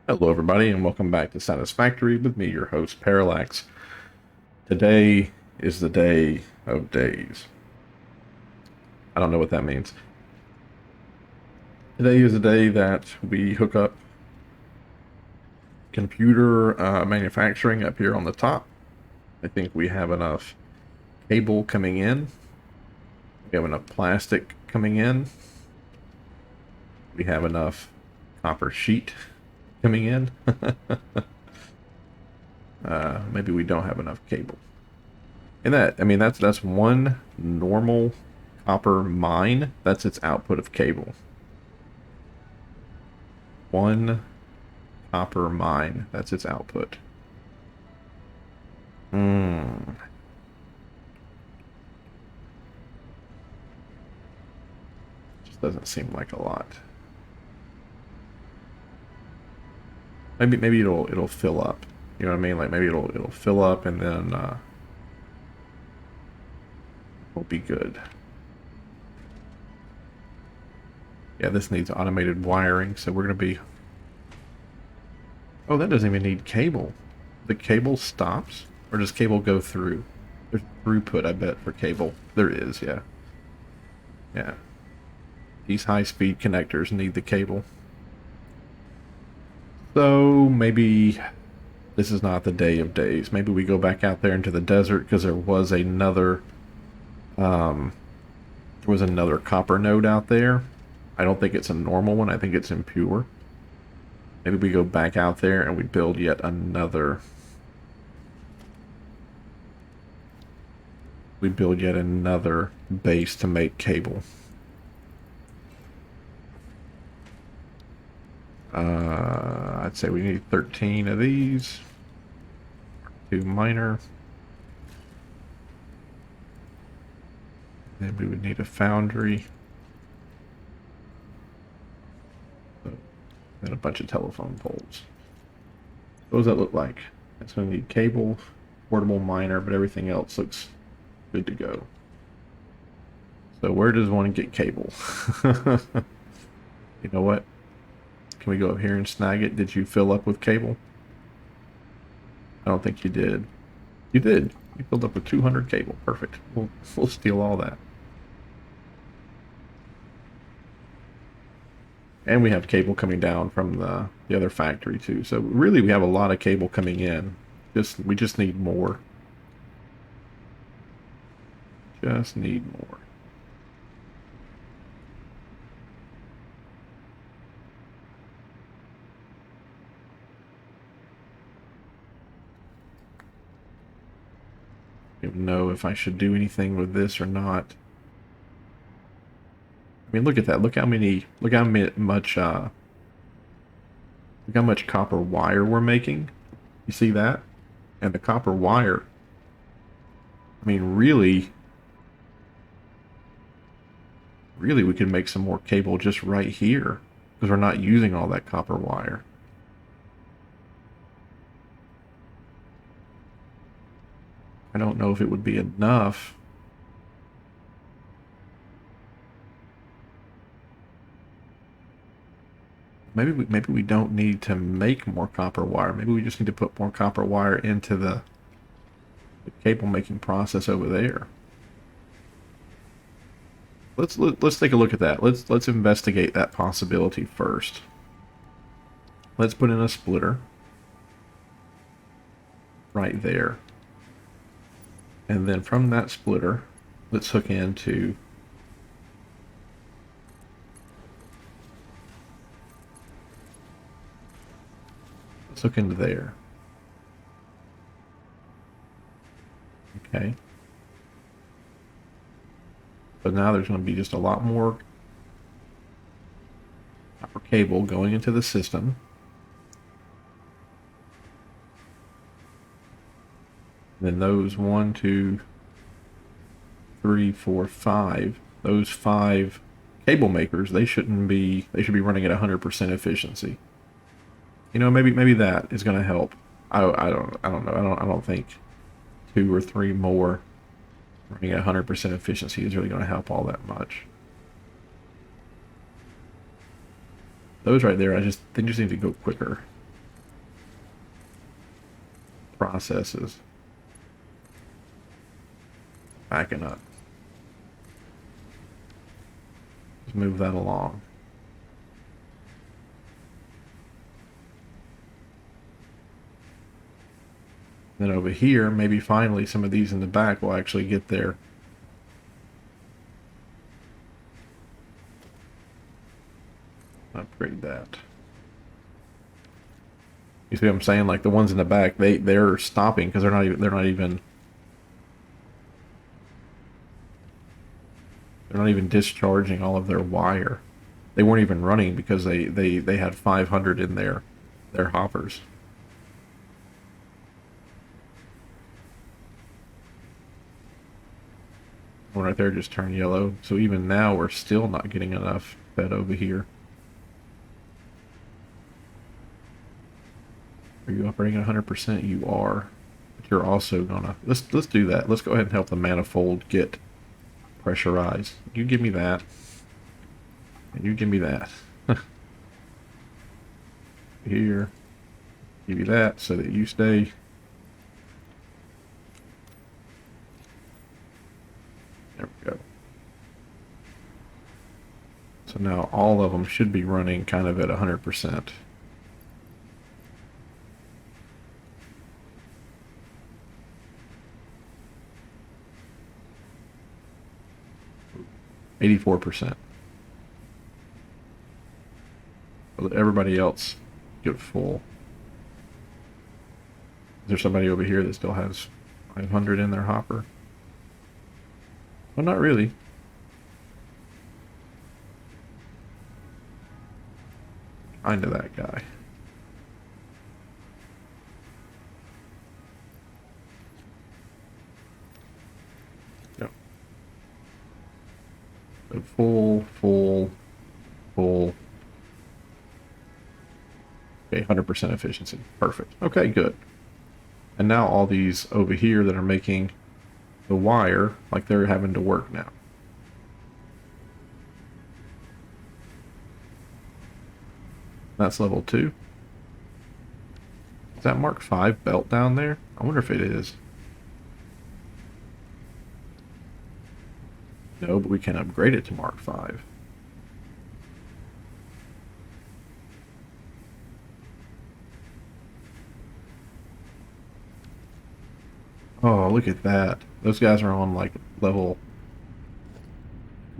Hello, everybody, and welcome back to Satisfactory with me, your host, Parallax. Today is the day of days. I don't know what that means. Today is the day that we hook up computer manufacturing up here on the top. I think we have enough cable coming in. We have enough plastic coming in. We have enough copper sheet coming in. Maybe we don't have enough cable. And that's one normal copper mine. That's its output of cable. One copper mine. That's its output. Hmm. Just doesn't seem like a lot. Maybe it'll fill up. You know what I mean? Like maybe it'll fill up and then it'll be good. Yeah, this needs automated wiring, so we're gonna be. Oh, that doesn't even need cable. The cable stops, or does cable go through? There's throughput, I bet, for cable. There is, yeah. Yeah. These high-speed connectors need the cable. So maybe this is not the day of days. Maybe we go back out there into the desert because um, there was another copper node out there. I don't think it's a normal one. I think it's impure. Maybe we go back out there and we build yet another. We build yet another base to make cable. I'd say we need 13 of these. 2 minor. Then we would need a foundry. And a bunch of telephone poles. What does that look like? It's going to need cable, portable miner, but everything else looks good to go. So where does one get cable? You know what? Can we go up here and snag it? Did you fill up with cable? I don't think you did. You did. You filled up with 200 cable. Perfect. We'll steal all that. And we have cable coming down from the other factory too. So really we have a lot of cable coming in. We just need more. Just need more. I don't know if I should do anything with this or not. I mean, look at that. Look how much copper wire we're making. You see that? And the copper wire. I mean, really we could make some more cable just right here because we're not using all that copper wire. I don't know if it would be enough. Maybe we don't need to make more copper wire. Maybe we just need to put more copper wire into the cable making process over there. Let's take a look at that. Let's investigate that possibility first. Let's put in a splitter right there. And then from that splitter, let's hook into there. Okay. So now there's going to be just a lot more copper cable going into the system. And then those 1, 2, 3, 4, 5, those 5 cable makers, they should be running at 100% efficiency. You know, maybe that is going to help. I don't know. I don't think 2 or 3 more running at 100% efficiency is really going to help all that much. Those right there, they just need to go quicker. processes. Backing up. Let's move that along. Then over here, maybe finally some of these in the back will actually get there. Upgrade that. You see what I'm saying? Like the ones in the back, they're stopping because they're not even discharging all of their wire. They weren't even running because they had 500 in their hoppers. One right there just turned yellow. So even now we're still not getting enough fed over here. Are you operating at 100%? You are. But you're also gonna let's do that. Let's go ahead and help the manifold get pressurized. You give me that. And you give me that. Here. Give you that so that you stay. There we go. So now all of them should be running kind of at 100%. %. Let everybody else get full. Is there somebody over here that still has 500 in their hopper? Well, not really. Kind of that guy. Yep. So full. Okay, 100% efficiency. Perfect. Okay, good. And now all these over here that are making the wire, like they're having to work now. That's level 2. Is that Mark 5 belt down there? I wonder if it is. No, but we can upgrade it to Mark 5. Oh, look at that. Those guys are on like level...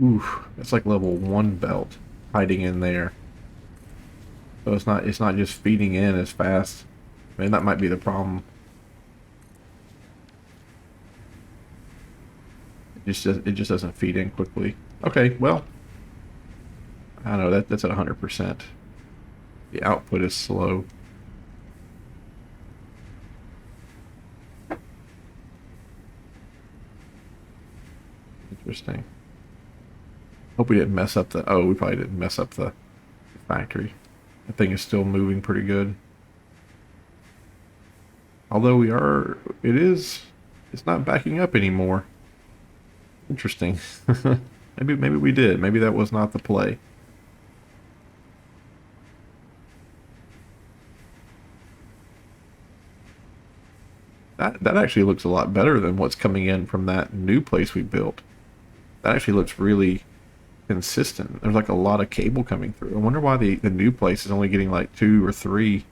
Oof, that's like level 1 belt hiding in there. So it's not just feeding in as fast. I mean, that might be the problem. It just doesn't feed in quickly. Okay, well, I don't know, that's at 100%. The output is slow. Interesting. Hope we didn't mess up the... Oh, we probably didn't mess up the factory. That thing is still moving pretty good. Although it's not backing up anymore. Interesting. maybe we did. Maybe that was not the play. That actually looks a lot better than what's coming in from that new place we built. That actually looks really consistent. There's like a lot of cable coming through. I wonder why the new place is only getting like 2 or 3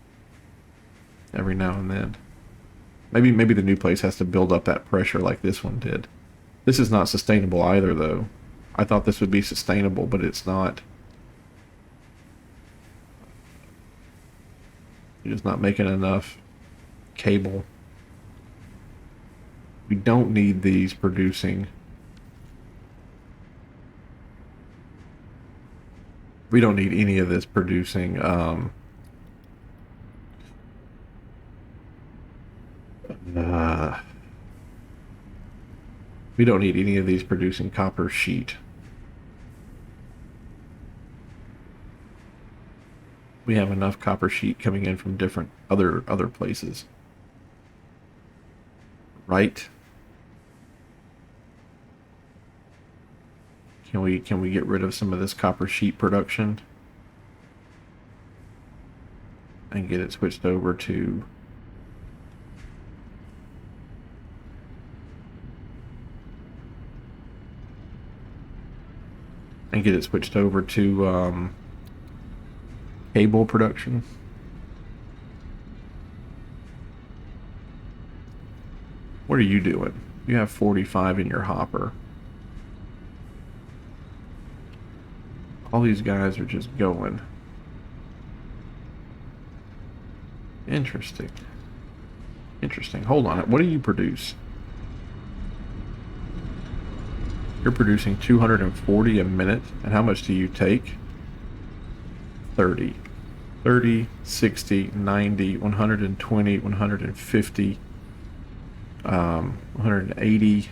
every now and then. Maybe the new place has to build up that pressure like this one did. This is not sustainable either, though. I thought this would be sustainable, but it's not. You're just not making enough cable. We don't need these producing. We don't need any of this producing we don't need any of these producing copper sheet. We have enough copper sheet coming in from different other places. Right? Can we get rid of some of this copper sheet production and get it switched over to and get it switched over to cable production. What are you doing? You have 45 in your hopper. All these guys are just going. Interesting. Interesting. Hold on. What do you produce? You're producing 240 a minute. And how much do you take? 30. 30, 60, 90, 120, 150, 180,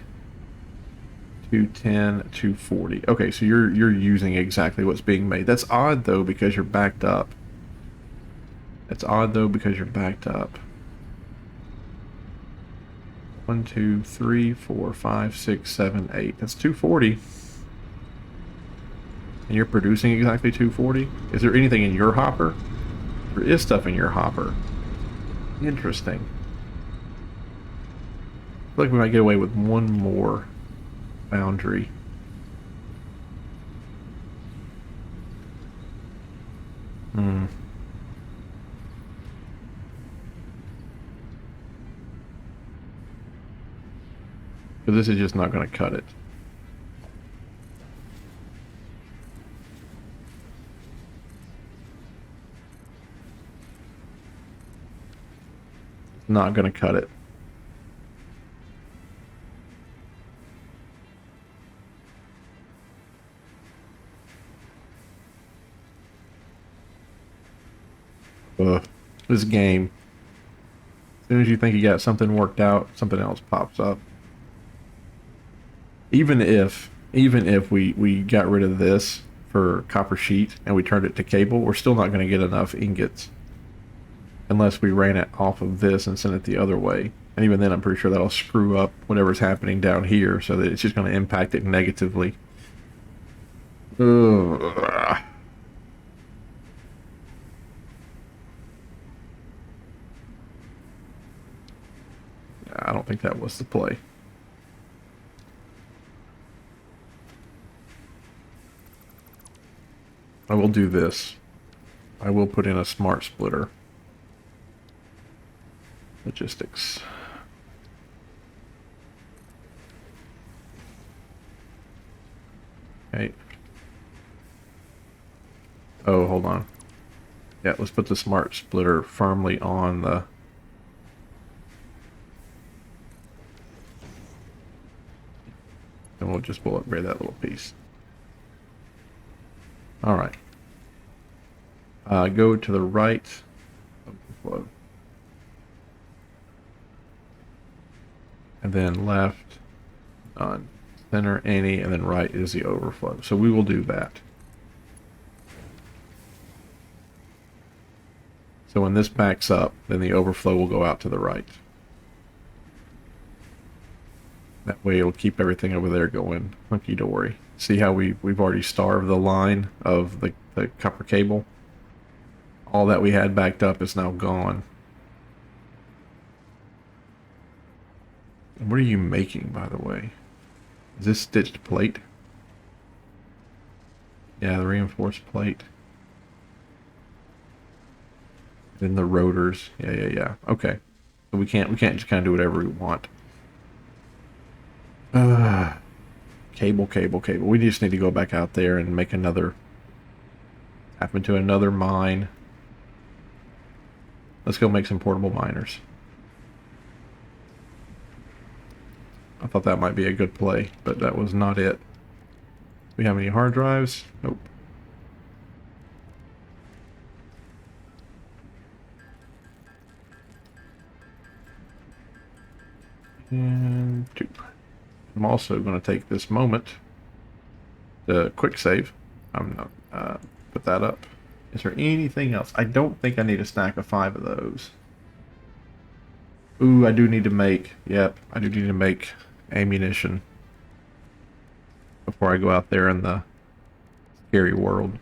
210, 240. Okay, so you're using exactly what's being made. That's odd though because you're backed up. That's odd though because you're backed up. 1, 2, 3, 4, 5, 6, 7, 8. That's 240. And you're producing exactly 240? Is there anything in your hopper? There is stuff in your hopper. Interesting. I feel like we might get away with one more boundary. But this is just not going to cut it. Not going to cut it. This game. As soon as you think you got something worked out, something else pops up. Even if we got rid of this for copper sheet and we turned it to cable, we're still not going to get enough ingots unless we ran it off of this and sent it the other way. And even then, I'm pretty sure that'll screw up whatever's happening down here, so that it's just going to impact it negatively. Ugh. I don't think that was the play. I will do this. I will put in a smart splitter. Logistics. Okay. Oh, hold on. Yeah, let's put the smart splitter firmly on the... And we'll just upgrade that little piece. All right. Go to the right. Overflow. And then left on center any, and then right is the overflow. So we will do that. So when this backs up, then the overflow will go out to the right. That way it'll keep everything over there going hunky-dory. See how we've already starved the line of the copper cable? All that we had backed up is now gone. What are you making, by the way? Is this stitched plate? Yeah, the reinforced plate. Then the rotors. Yeah. Okay. So we can't just kind of do whatever we want. Cable. We just need to go back out there and make another... Tap into another mine. Let's go make some portable miners. I thought that might be a good play, but that was not it. Do we have any hard drives? Nope. And 2. I'm also going to take this moment to quick save. I'm not put that up. Is there anything else? I don't think I need a stack of 5 of those. Ooh, I do need to make... Yep, I do need to make ammunition before I go out there in the scary world.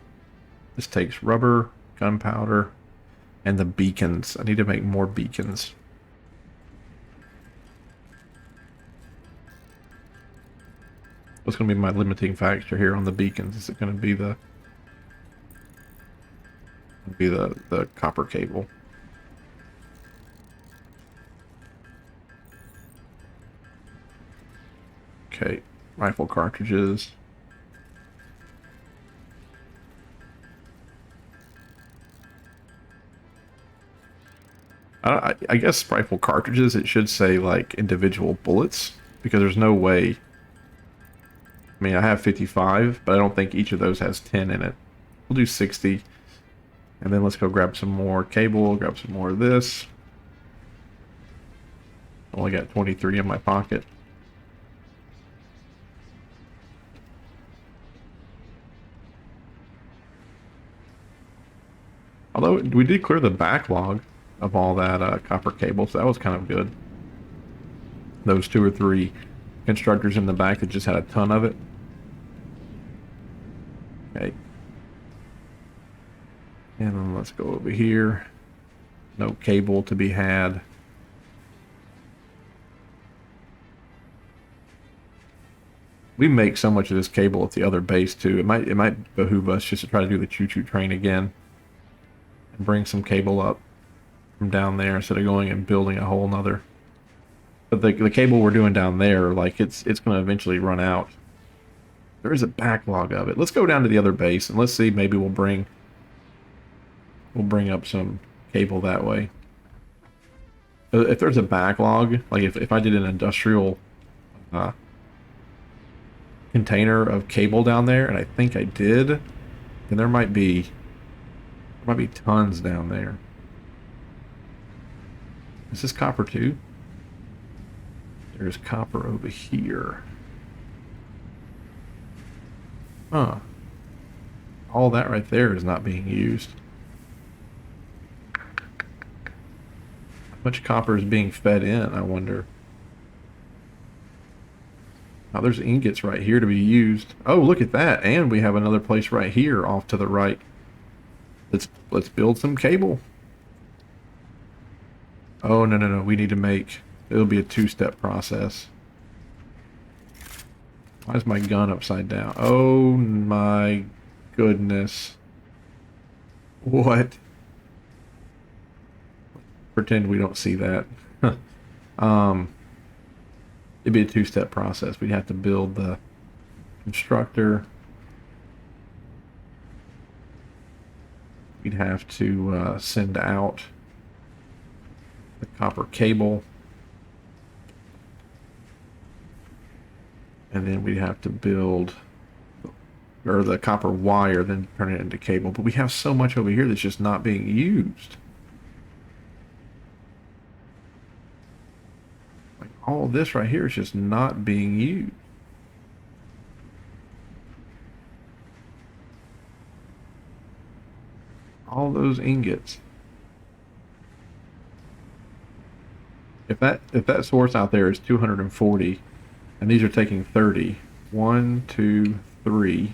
This takes rubber, gunpowder, and the beacons. I need to make more beacons. What's going to be my limiting factor here on the beacons? Is it going to be the copper cable? Okay, rifle cartridges. I guess rifle cartridges, it should say like individual bullets, because there's no way. I mean, I have 55, but I don't think each of those has 10 in it. We'll do 60. And then let's go grab some more cable, grab some more of this. Only got 23 in my pocket. Although we did clear the backlog of all that copper cable, so that was kind of good. Those 2 or 3 constructors in the back that just had a ton of it. Okay. And then let's go over here. No cable to be had. We make so much of this cable at the other base too. It might behoove us just to try to do the choo-choo train again and bring some cable up from down there instead of going and building a whole nother. But the cable we're doing down there, like it's going to eventually run out. There is a backlog of it. Let's go down to the other base and let's see. Maybe we'll bring up some cable that way. If there's a backlog, like if I did an industrial container of cable down there, and I think I did, then there might be tons down there. Is this copper too? There's copper over here. Huh. All that right there is not being used. How much copper is being fed in, I wonder? Now there's ingots right here to be used. Oh, look at that. And we have another place right here off to the right. Let's build some cable. Oh, no. We need to make... It'll be a 2-step process. Why is my gun upside down? Oh my goodness. What? Pretend we don't see that. It'd be a 2-step process. We'd have to build the constructor. We'd have to send out the copper cable. And then we'd have to build, or the copper wire, then turn it into cable. But we have so much over here that's just not being used. Like all this right here is just not being used. All those ingots. If that source out there is 240, and these are taking 30. 1, 2, 3,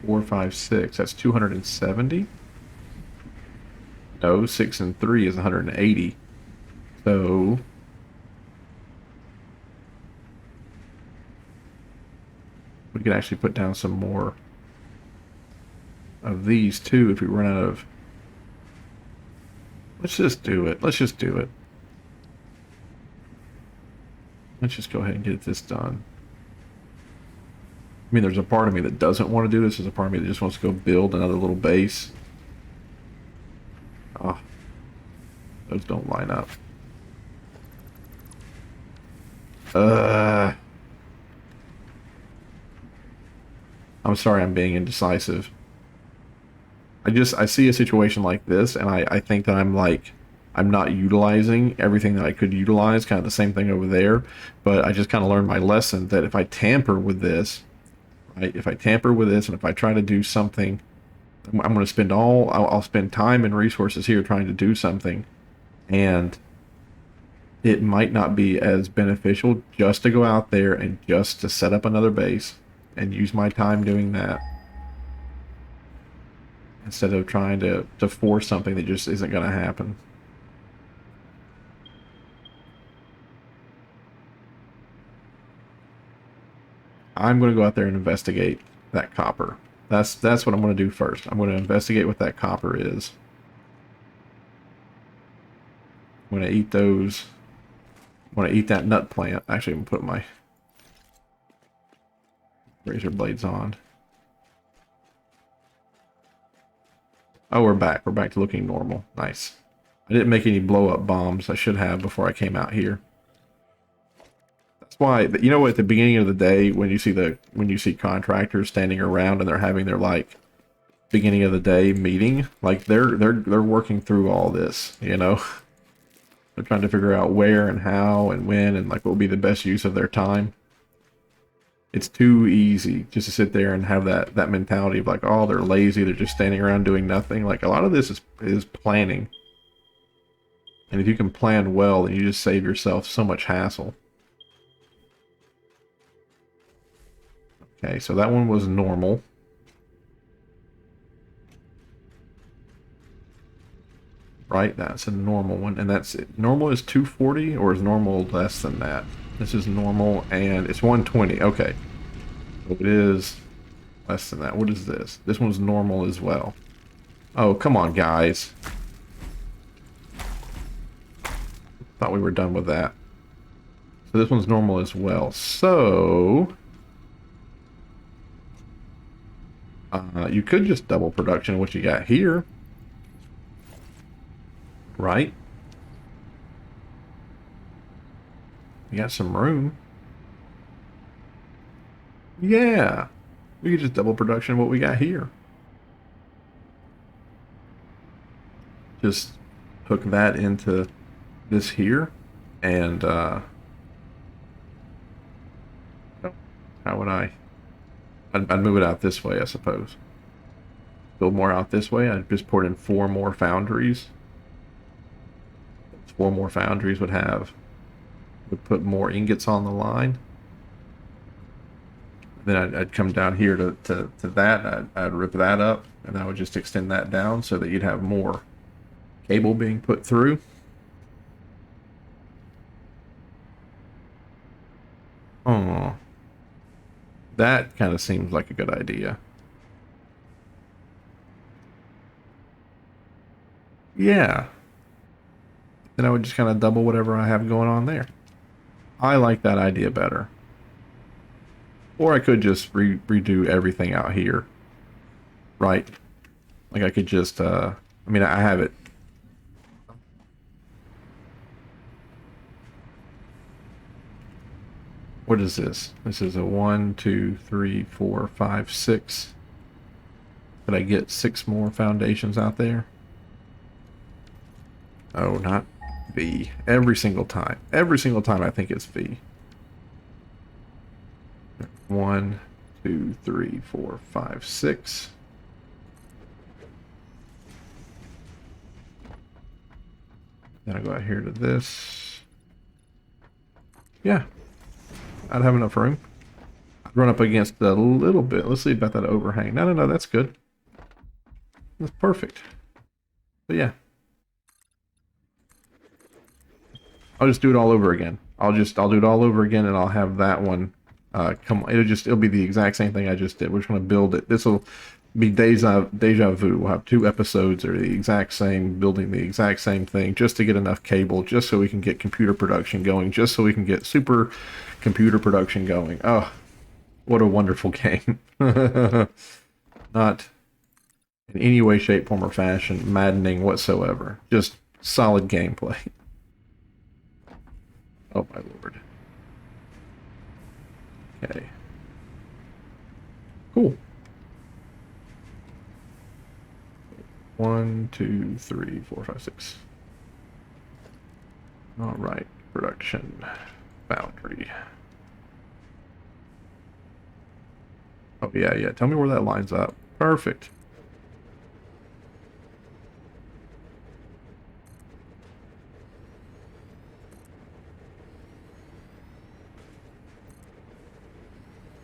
4, 5, 6. That's 270. No, 6 and 3 is 180. So we could actually put down some more of these too if we run out of... Let's just do it. Let's just do it. Let's just go ahead and get this done. I mean, there's a part of me that doesn't want to do this. There's a part of me that just wants to go build another little base. Oh, those don't line up. I'm sorry I'm being indecisive. I see a situation like this, and I think that I'm not utilizing everything that I could utilize, kind of the same thing over there. But I just kind of learned my lesson that if I tamper with this, right, if I tamper with this and if I try to do something, I'm going to spend I'll spend time and resources here trying to do something, and it might not be as beneficial just to go out there and just to set up another base and use my time doing that, instead of trying to force something that just isn't going to happen. I'm going to go out there and investigate that copper. That's what I'm going to do first. I'm going to investigate what that copper is. I'm going to eat those. I'm going to eat that nut plant. Actually, I'm going to put my razor blades on. Oh, we're back. We're back to looking normal. Nice. I didn't make any blow-up bombs. I should have before I came out here. That's why, you know, at the beginning of the day, when you see contractors standing around and they're having their like beginning of the day meeting, like they're working through all this, you know. They're trying to figure out where and how and when and like what will be the best use of their time. It's too easy just to sit there and have that mentality of like, oh, they're lazy, they're just standing around doing nothing. Like a lot of this is planning. And if you can plan well, then you just save yourself so much hassle. Okay, so that one was normal. Right, that's a normal one, and that's it. Normal is 240, or is normal less than that? This is normal, and it's 120. Okay, so it is less than that. What is this? This one's normal as well. Oh, come on, guys. Thought we were done with that. So this one's normal as well. So you could just double production of what you got here. Right? You got some room. Yeah. We could just double production of what we got here. Just hook that into this here. And, how would I'd move it out this way, I suppose. Build more out this way. I'd just put in 4 more foundries. 4 more foundries would put more ingots on the line. Then I'd come down here to that. I'd rip that up, and I would just extend that down so that you'd have more cable being put through. Oh, that kind of seems like a good idea. Yeah. Then I would just kind of double whatever I have going on there. I like that idea better. Or I could just redo everything out here. Right? Like I could just, I mean, I have it. What is this? This is a 1, 2, 3, 4, 5, 6. Could I get 6 more foundations out there? Oh, not V. Every single time. Every single time I think it's V. 1, 2, 3, 4, 5, 6. Then I go out here to this. Yeah. I'd have enough room. I'd run up against a little bit. Let's see about that overhang. No, that's good. That's perfect. But yeah. I'll just do it all over again. I'll do it all over again, and I'll have that one come. It'll be the exact same thing I just did. We're just gonna build it. This will be deja vu. We'll have 2 episodes that are the exact same, building the exact same thing, just to get enough cable, just so we can get computer production going, just so we can get super computer production going. Oh, what a wonderful game! Not in any way, shape, form, or fashion maddening whatsoever. Just solid gameplay. Oh my lord. Okay. Cool. 1, 2, 3, 4, 5, 6. All right. Production boundary. Oh yeah. Tell me where that lines up. Perfect.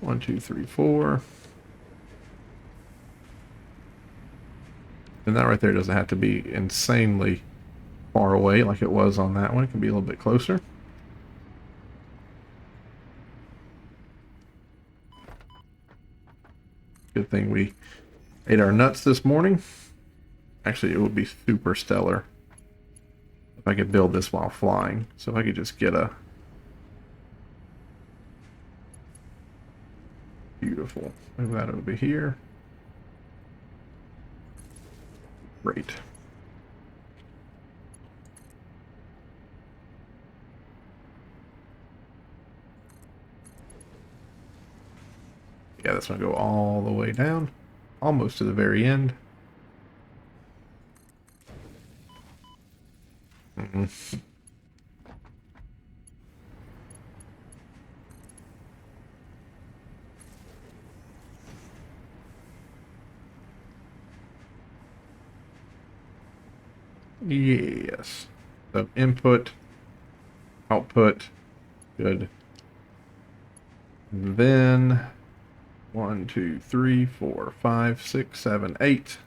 One, two, three, 4. And that right there doesn't have to be insanely far away like it was on that one. It can be a little bit closer. Good thing we ate our nuts this morning. Actually, it would be super stellar if I could build this while flying. So if I could just get a beautiful, move that over here. Great. Yeah, that's gonna go all the way down, almost to the very end. Yes. So input, output, good. And then 1, 2, 3, 4, 5, 6, 7, 8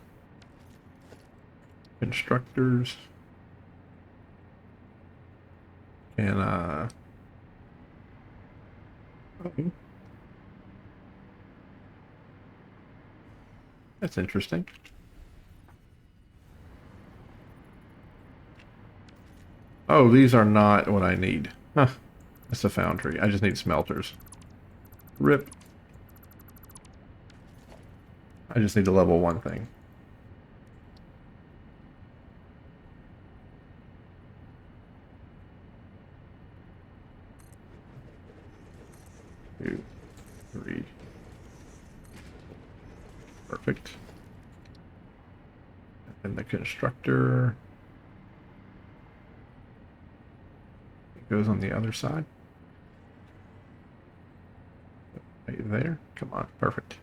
constructors. And okay. That's interesting. Oh, these are not what I need. Huh. That's a foundry. I just need smelters. Rip. I just need to level one thing. Two, three. Perfect. And the constructor goes on the other side. Right there. Come on. Perfect.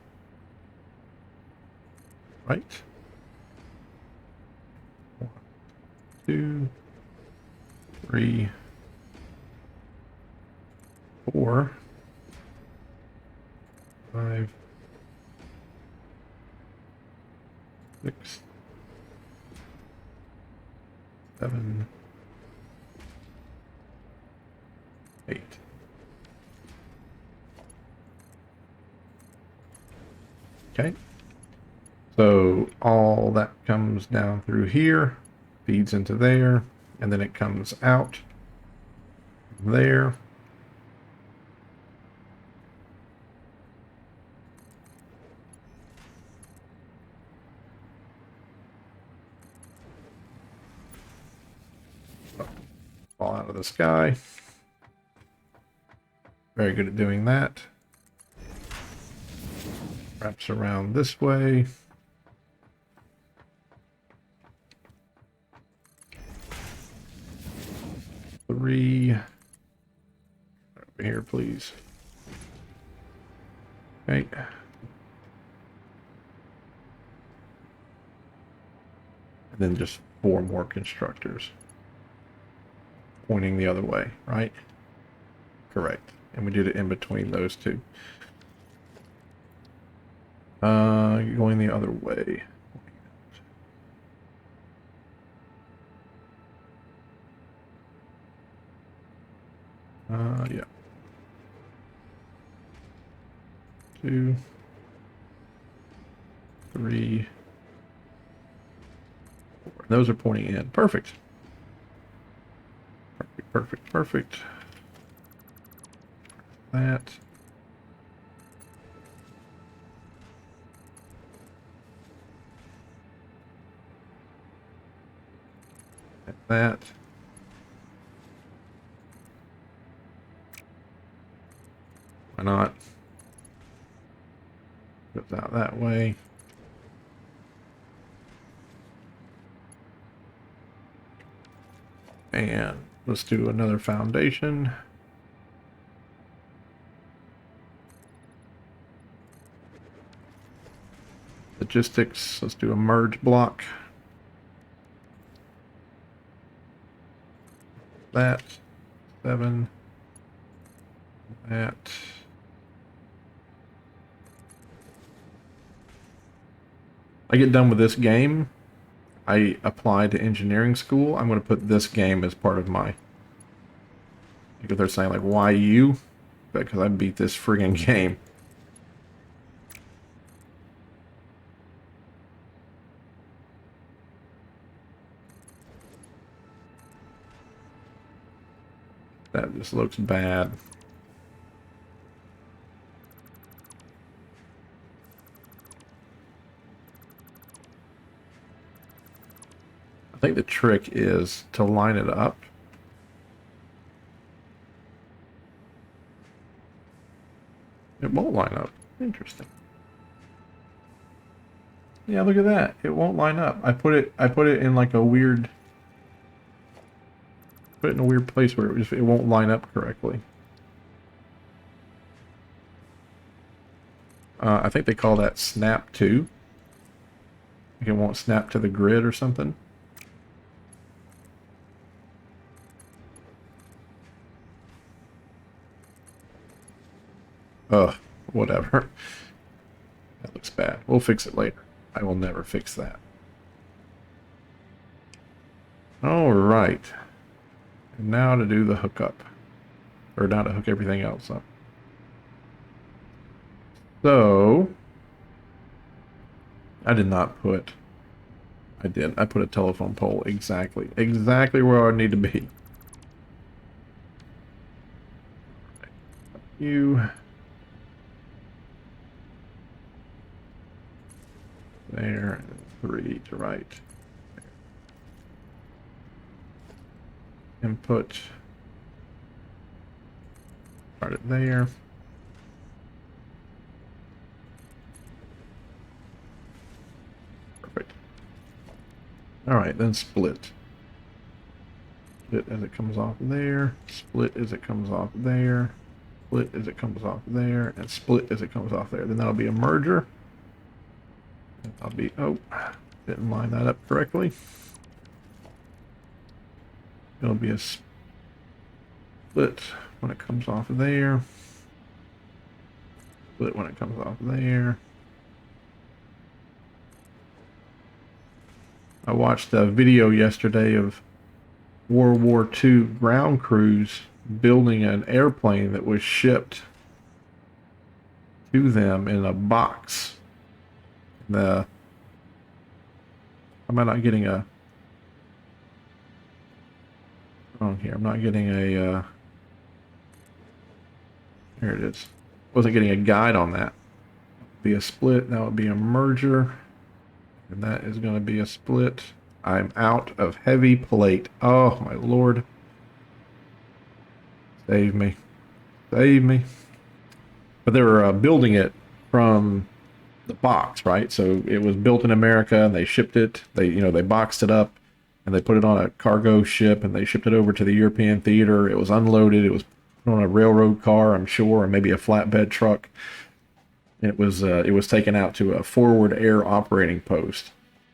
Right. 1, 2, 3, 4, 5, 6, 7, 8. Okay. So all that comes down through here, feeds into there, and then it comes out there. Fall out of the sky. Very good at doing that. Wraps around this way. Three. Over here, please. Okay. And then just 4 more constructors. Pointing the other way, right? Correct. And we did it in between those two. Going the other way. Yeah. 2, 3, 4. Those are pointing in. Perfect. Perfect, perfect, perfect. That. And that. Why not? Goes out that way. And let's do another foundation. Logistics, let's do a merge block. That. 7. That. I get done with this game, I apply to engineering school. I'm going to put this game as part of my, because they're saying like, why you? Because I beat this friggin' game. That just looks bad. I think the trick is to line it up. It won't line up. Interesting. Yeah, look at that. It won't line up. I put it in like a weird, put it in a weird place where it won't line up correctly. I think they call that snap to. Like it won't snap to the grid or something. Ugh, whatever. That looks bad. We'll fix it later. I will never fix that. All right. And now to do the hookup. Or now to hook everything else up. So, I did not put... I did. I put a telephone pole exactly where I need to be. You... There, and 3 to right. Input. Start it there. Perfect. Alright, then split. Split as it comes off there. Split as it comes off there. Split as it comes off there. And split as it comes off there. Then that'll be a merger. I'll be, oh, didn't line that up correctly. It'll be a split when it comes off there. Split when it comes off there. I watched a video yesterday of World War II ground crews building an airplane that was shipped to them in a box. Am I not getting a... wrong here. I'm not getting a... here it is. Wasn't getting a guide on that. Be a split. That would be a merger. And that is going to be a split. I'm out of heavy plate. Oh, my lord. Save me. Save me. But they were building it from... the box, right? So it was built in America and they shipped it. They boxed it up and they put it on a cargo ship and they shipped it over to the European theater. It was unloaded. It was put on a railroad car, I'm sure, or maybe a flatbed truck. And it was taken out to a forward air operating post.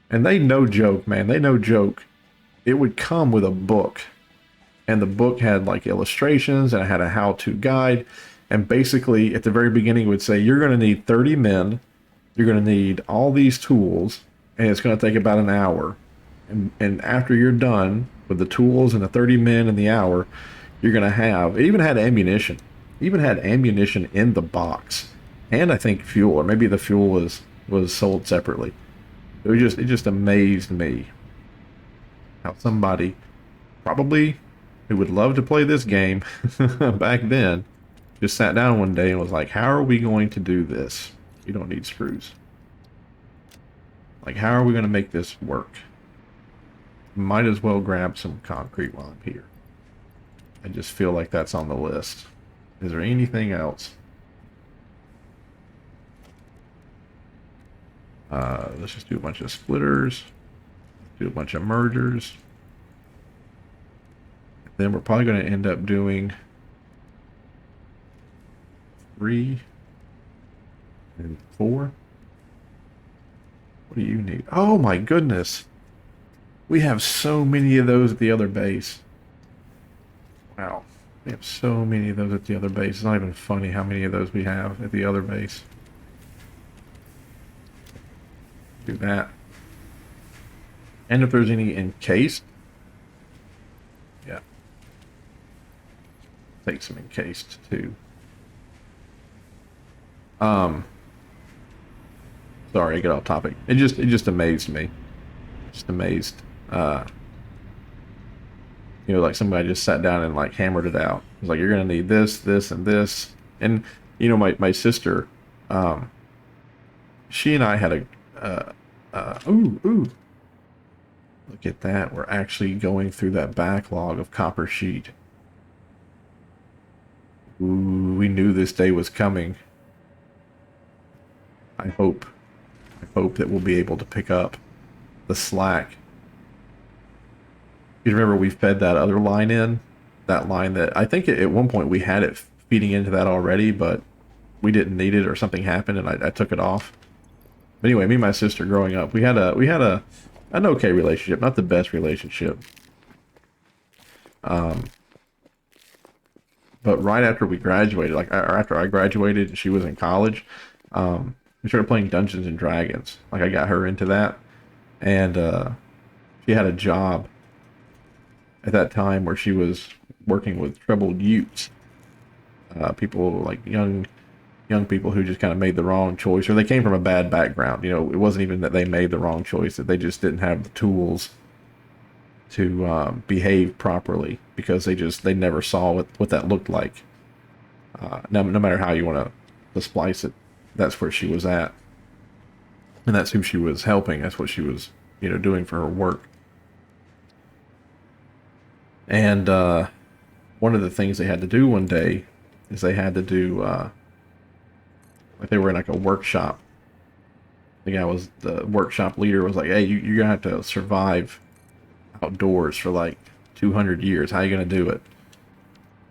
And they no joke, man. They no joke. It would come with a book. And the book had like illustrations and it had a how-to guide. And basically at the very beginning it would say, you're going to need 30 men. You're going to need all these tools, and it's going to take about an hour. And after you're done with the tools and the 30 men and the hour, you're going to have... It even had ammunition. It even had ammunition in the box. And I think fuel, or maybe the fuel was sold separately. It just amazed me how somebody, probably who would love to play this game back then, just sat down one day and was like, how are we going to do this? You don't need screws. Like, how are we going to make this work? Might as well grab some concrete while I'm here. I just feel like that's on the list. Is there anything else? Let's just do a bunch of splitters. Do a bunch of mergers. Then we're probably going to end up doing 3 and 4. What do you need? Oh my goodness. We have so many of those at the other base. Wow. We have so many of those at the other base. It's not even funny how many of those we have at the other base. Do that. And if there's any encased. Yeah. Take some encased too. Sorry, I get off topic. It just amazed me. Just amazed. Like somebody just sat down and like hammered it out. It's like, you're going to need this, this, and this. And, my sister, um, she and I had ooh, look at that. We're actually going through that backlog of copper sheet. Ooh, we knew this day was coming. I hope that we'll be able to pick up the slack. You remember we fed that other line in? That line that I think at one point we had it feeding into that already, but we didn't need it or something happened and I took it off. But anyway, me and my sister growing up, we had an okay relationship, not the best relationship. But right after we graduated, or after I graduated and she was in college, we started playing Dungeons and Dragons. Like, I got her into that, and she had a job at that time where she was working with troubled youths, people like young people who just kind of made the wrong choice, or they came from a bad background. It wasn't even that they made the wrong choice; that they just didn't have the tools to behave properly because they never saw what that looked like. No matter how you want to splice it, that's where she was at, and that's who she was helping. That's what she was doing for her work. And one of the things they had to do one day is they had to do like they were in like a workshop. The workshop leader was like, "Hey, you're gonna have to survive outdoors for like 200 years. How are you gonna do it?"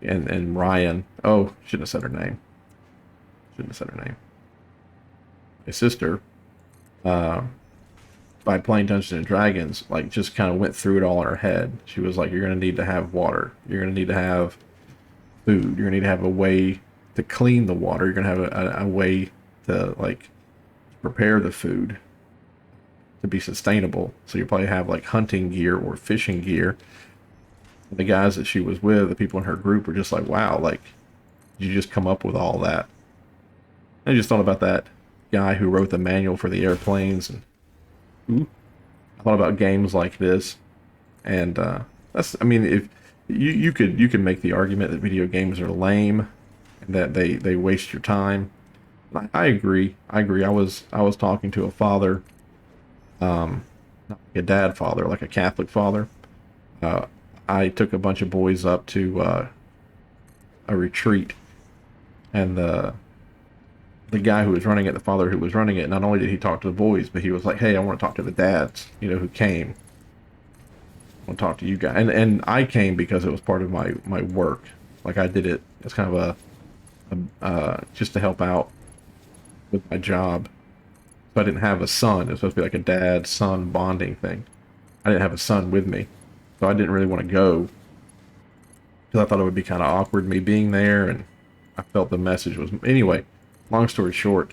And Ryan, oh, shouldn't have said her name. My sister, by playing Dungeons and Dragons, like, just kind of went through it all in her head. She was like, "You're gonna need to have water. You're gonna need to have food. You're gonna need to have a way to clean the water. You're gonna have a way to like prepare the food to be sustainable. So you probably have like hunting gear or fishing gear." And the guys that she was with, the people in her group, were just like, "Wow, like, did you just come up with all that?" And I just thought about that guy who wrote the manual for the airplanes, and I thought about games like this, and I mean, if you could make the argument that video games are lame and that they waste your time. I agree. I was talking to a father, not like a dad father, like a Catholic father. I took a bunch of boys up to a retreat, and the guy who was running it, the father who was running it, not only did he talk to the boys, but he was like, "Hey, I want to talk to the dads, who came. I want to talk to you guys." And I came because it was part of my work. Like, I did it as kind of a just to help out with my job. So I didn't have a son. It was supposed to be like a dad-son bonding thing. I didn't have a son with me, so I didn't really want to go because I thought it would be kind of awkward me being there, and I felt the message was anyway. Long story short,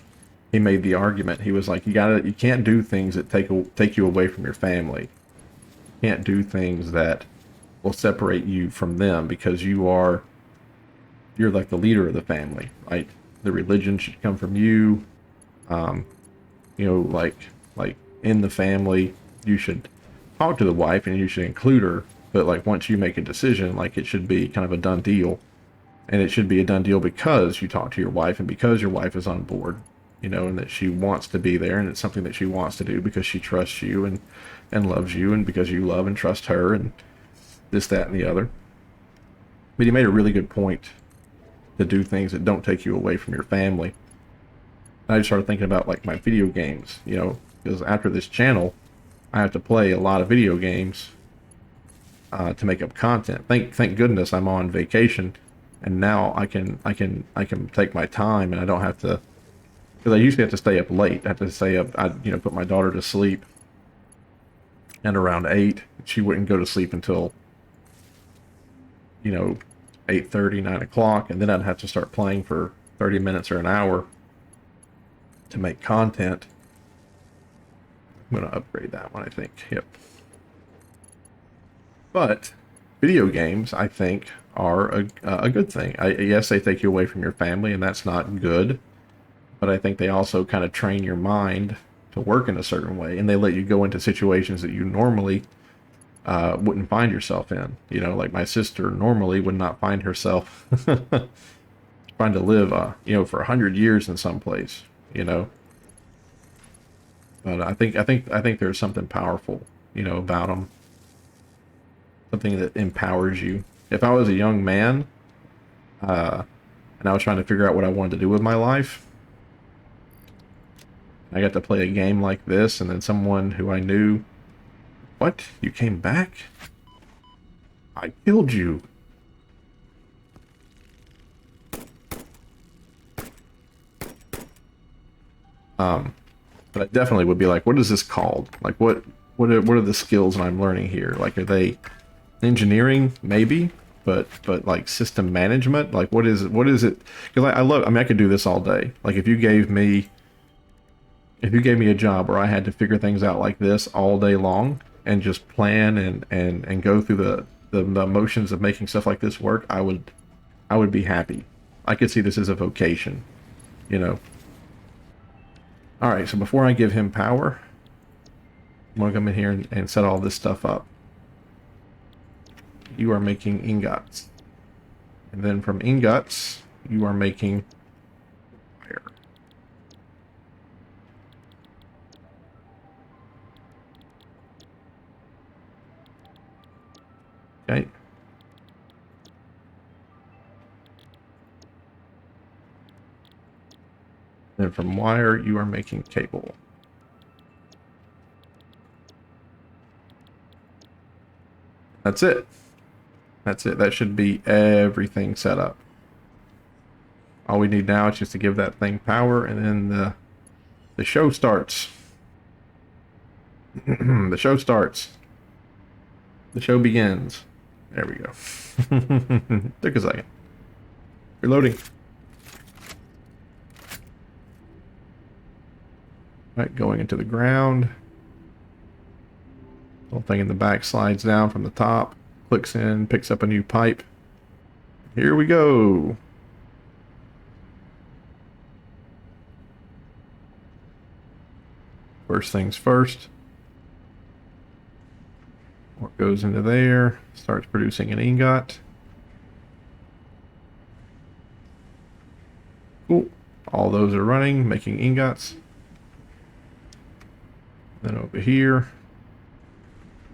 he made the argument. He was like, you can't do things that take you away from your family. You can't do things that will separate you from them because you're like the leader of the family, right? The religion should come from you. Like in the family, you should talk to the wife and you should include her. But like, once you make a decision, like, it should be kind of a done deal. And it should be a done deal because you talk to your wife and because your wife is on board, and that she wants to be there and it's something that she wants to do because she trusts you and loves you, and because you love and trust her, and this, that, and the other. But he made a really good point to do things that don't take you away from your family. And I just started thinking about like my video games, because after this channel, I have to play a lot of video games to make up content. Thank goodness I'm on vacation. And now I can take my time, and I don't have to, because I usually have to stay up late. I have to stay up. I put my daughter to sleep, and around 8, she wouldn't go to sleep until 8:30, 9 o'clock, and then I'd have to start playing for 30 minutes or an hour to make content. I'm gonna upgrade that one, I think. Yep. But video games, I think, are a good thing. Yes, they take you away from your family, and that's not good. But I think they also kind of train your mind to work in a certain way, and they let you go into situations that you normally wouldn't find yourself in. You know, like my sister normally would not find herself trying to live, you know, for 100 years in some place. You know, but I think there's something powerful, you know, about them. Something that empowers you. If I was a young man, uh, and I was trying to figure out what I wanted to do with my life, I got to play a game like this, and then someone who I knew, what? You came back? I killed you. But I definitely would be like, what is this called? Like, what are the skills that I'm learning here? Like, are they engineering? Maybe, but like system management? Like, what is it? What is it? Because I love. I mean, I could do this all day. Like, if you gave me a job where I had to figure things out like this all day long and just plan and go through the motions of making stuff like this work, I would be happy. I could see this as a vocation, you know. All right, so before I give him power, I'm gonna come in here and set all this stuff up. You are making ingots, and then from ingots, you are making wire. Okay. Then from wire, you are making cable. That's it. That's it. That should be everything set up. All we need now is just to give that thing power, and then the show starts. The show starts. The show begins. There we go. Took a second. Reloading. Right, going into the ground. Little thing in the back slides down from the top, clicks in, picks up a new pipe. Here we go. First things first. What goes into there, starts producing an ingot. Cool. All those are running, making ingots. Then over here,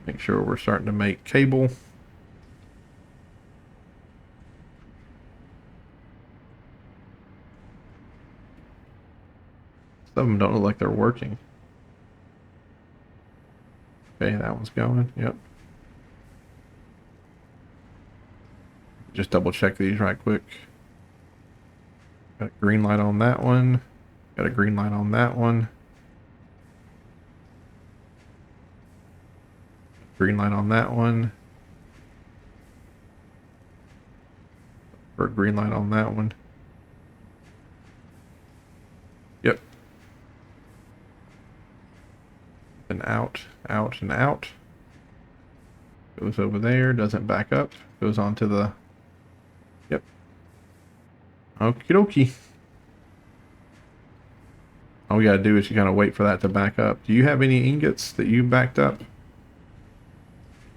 make sure we're starting to make cable. Some of them don't look like they're working. Okay, that one's going. Yep. Just double check these right quick. Got a green light on that one. Got a green light on that one. Green light on that one. Or a green light on that one. Yep. And out, out, and out. Goes over there, doesn't back up. Goes on to the... Yep. Okie dokie. All we gotta do is you gotta wait for that to back up. Do you have any ingots that you backed up?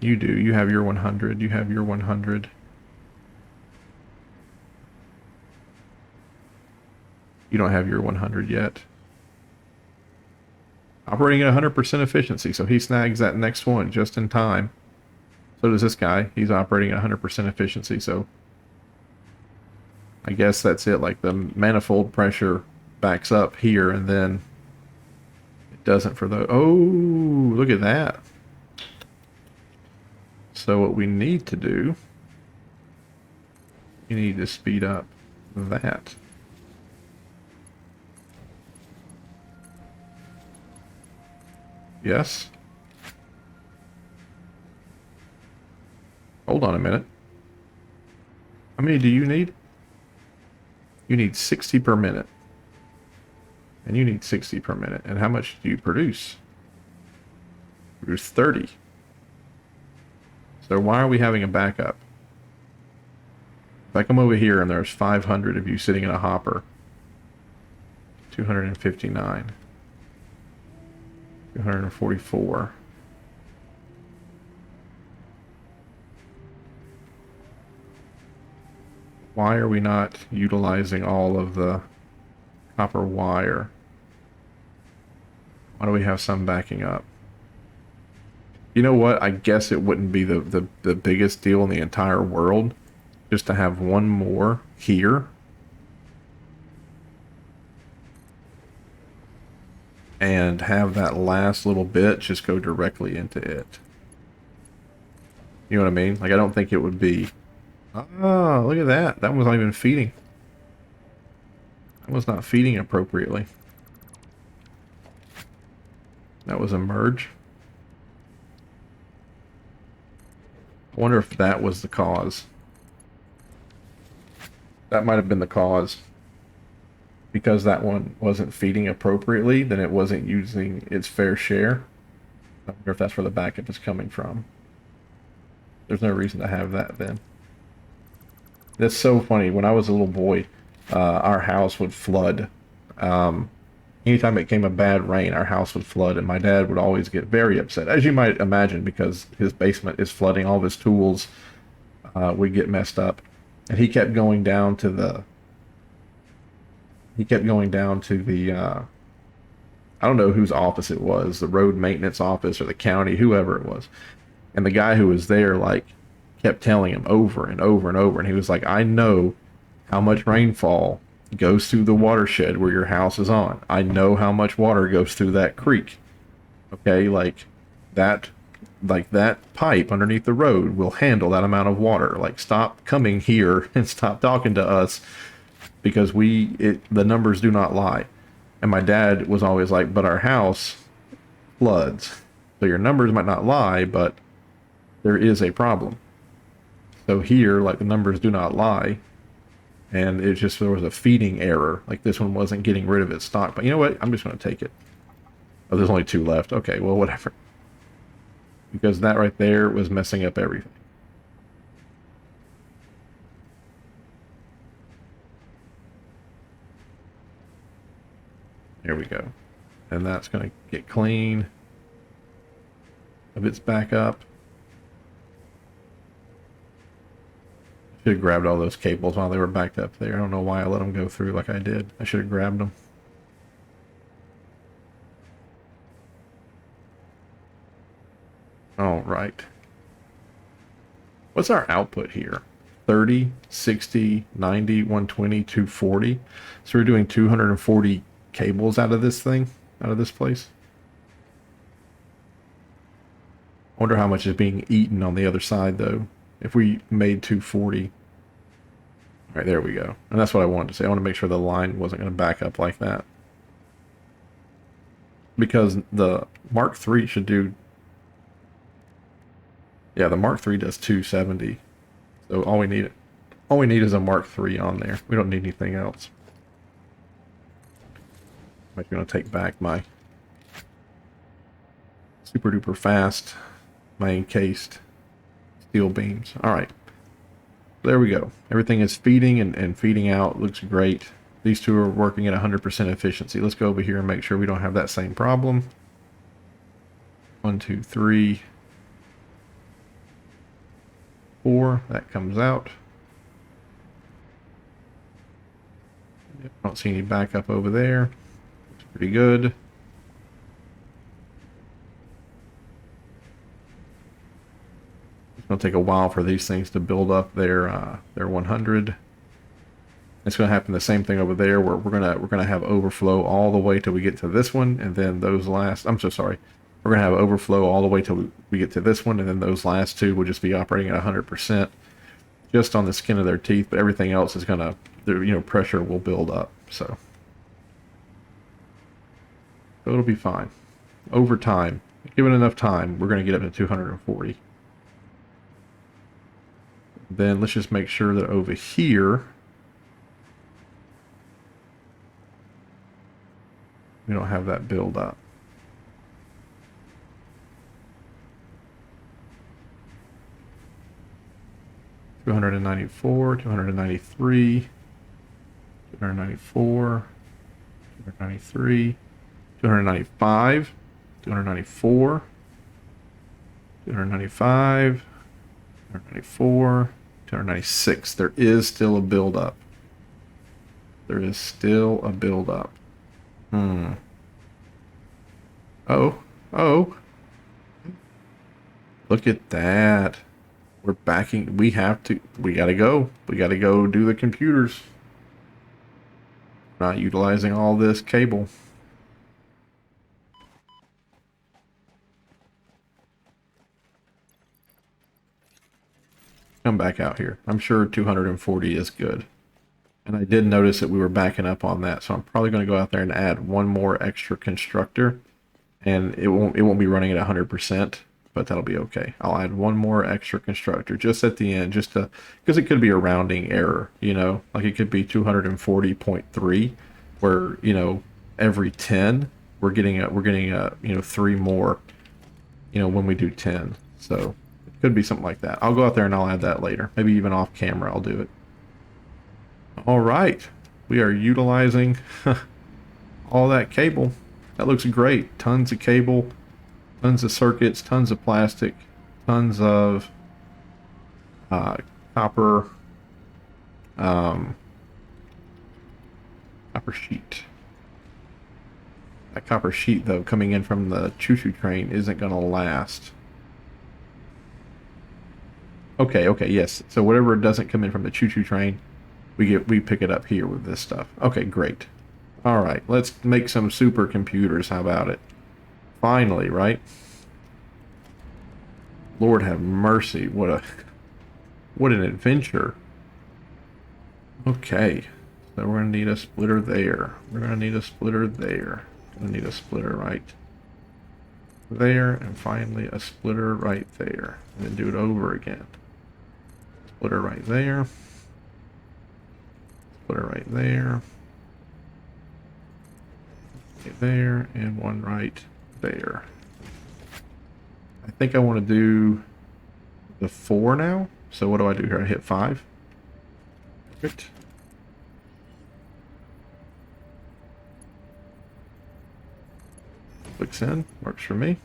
You do. You have your 100. You have your 100. You don't have your 100 yet. Operating at 100% efficiency, so he snags that next one just in time. So does this guy. He's operating at 100% efficiency, so I guess that's it. Like the manifold pressure backs up here, and then it doesn't for the... Oh, look at that. So what we need to do, you need to speed up that. Yes. Hold on a minute. How many do you need? You need 60 per minute. And you need 60 per minute. And how much do you produce? Produce 30. So why are we having a backup? If I come over here and there's 500 of you sitting in a hopper, 259, 244. Why are we not utilizing all of the copper wire? Why do we have some backing up? You know what? I guess it wouldn't be the biggest deal in the entire world just to have one more here and have that last little bit just go directly into it. You know what I mean? Like, I don't think it would be... Oh, look at that. That was not even feeding. That was not feeding appropriately. That was a merge. I wonder if that was the cause. That might have been the cause. Because that one wasn't feeding appropriately, then it wasn't using its fair share. I wonder if that's where the backup is coming from. There's no reason to have that then. That's so funny. When I was a little boy, our house would flood. Anytime it came a bad rain, our house would flood, and my dad would always get very upset, as you might imagine, because his basement is flooding. All of his tools would get messed up, and he kept going down to the. He kept going down to the. I don't know whose office it was, the road maintenance office or the county, whoever it was, and the guy who was there like kept telling him over and over and over, and he was like, "I know how much rainfall goes through the watershed where your house is on. I know how much water goes through that creek. Okay, that that pipe underneath the road will handle that amount of water. Like, stop coming here and stop talking to us because the numbers do not lie." And my dad was always like, "But our house floods. So your numbers might not lie, but there is a problem." So here, like, the numbers do not lie. And it's just, there was a feeding error. Like, this one wasn't getting rid of its stock. But you know what? I'm just going to take it. Oh, there's only 2 left. Okay, well, whatever. Because that right there was messing up everything. There we go. And that's going to get clean of its backup. Should have grabbed all those cables while they were backed up there. I don't know why I let them go through like I did. I should have grabbed them. All right. What's our output here? 30, 60, 90, 120, 240. So we're doing 240 cables out of this thing, out of this place. I wonder how much is being eaten on the other side, though. If we made 240. All right, there we go. And that's what I wanted to say. I want to make sure the line wasn't going to back up like that. Because the Mark III should do... Yeah, the Mark III does 270. So all we need is a Mark III on there. We don't need anything else. I'm going to take back my super duper fast, my encased steel beams. All right. There we go. Everything is feeding and feeding out. Looks great. These two are working at 100% efficiency. Let's go over here and make sure we don't have that same problem. 1, 2, 3, 4. That comes out. I don't see any backup over there. Looks pretty good. It's going to take a while for these things to build up their 100. It's going to happen the same thing over there, where we're gonna have overflow all the way till we get to this one, and then those last. I'm so sorry. We're gonna have overflow all the way till we get to this one, and then those last two will just be operating at 100%, just on the skin of their teeth. But everything else is gonna, pressure will build up. So it'll be fine. Over time, given enough time, we're gonna get up to 240. Then let's just make sure that over here we don't have that build up. $294, $293, $294, $293, $295, $294, $295, $294, 296. There is still a buildup. There is still a buildup. Hmm. Oh. Oh. Look at that. We're backing. We gotta go. We gotta go do the computers. Not utilizing all this cable. Come back out here. I'm sure 240 is good. And I did notice that we were backing up on that, so I'm probably going to go out there and add one more extra constructor. And it won't be running at 100%, but that'll be okay. I'll add one more extra constructor just at the end, just to, because it could be a rounding error, you know, like it could be 240.3, where, you know, every 10 we're getting you know, 3 more, you know, when we do 10. So it could be something like that. I'll go out there and I'll add that later. Maybe even off camera I'll do it. All right, we are utilizing all that cable. That looks great. Tons of cable, tons of circuits, tons of plastic, tons of copper, copper sheet. That copper sheet, though, coming in from the choo-choo train isn't going to last. Okay, yes. So whatever doesn't come in from the choo-choo train, we pick it up here with this stuff. Okay, great. All right, let's make some supercomputers. How about it? Finally, right? Lord have mercy. What an adventure. Okay. So we're going to need a splitter there. We're going to need a splitter there. Going to need a splitter right there, and finally a splitter right there. And then do it over again. Splitter right there. Splitter right there. Right there, and one right there. I think I want to do the 4 now. So what do I do here? I hit 5. Perfect. Clicks in. Works for me.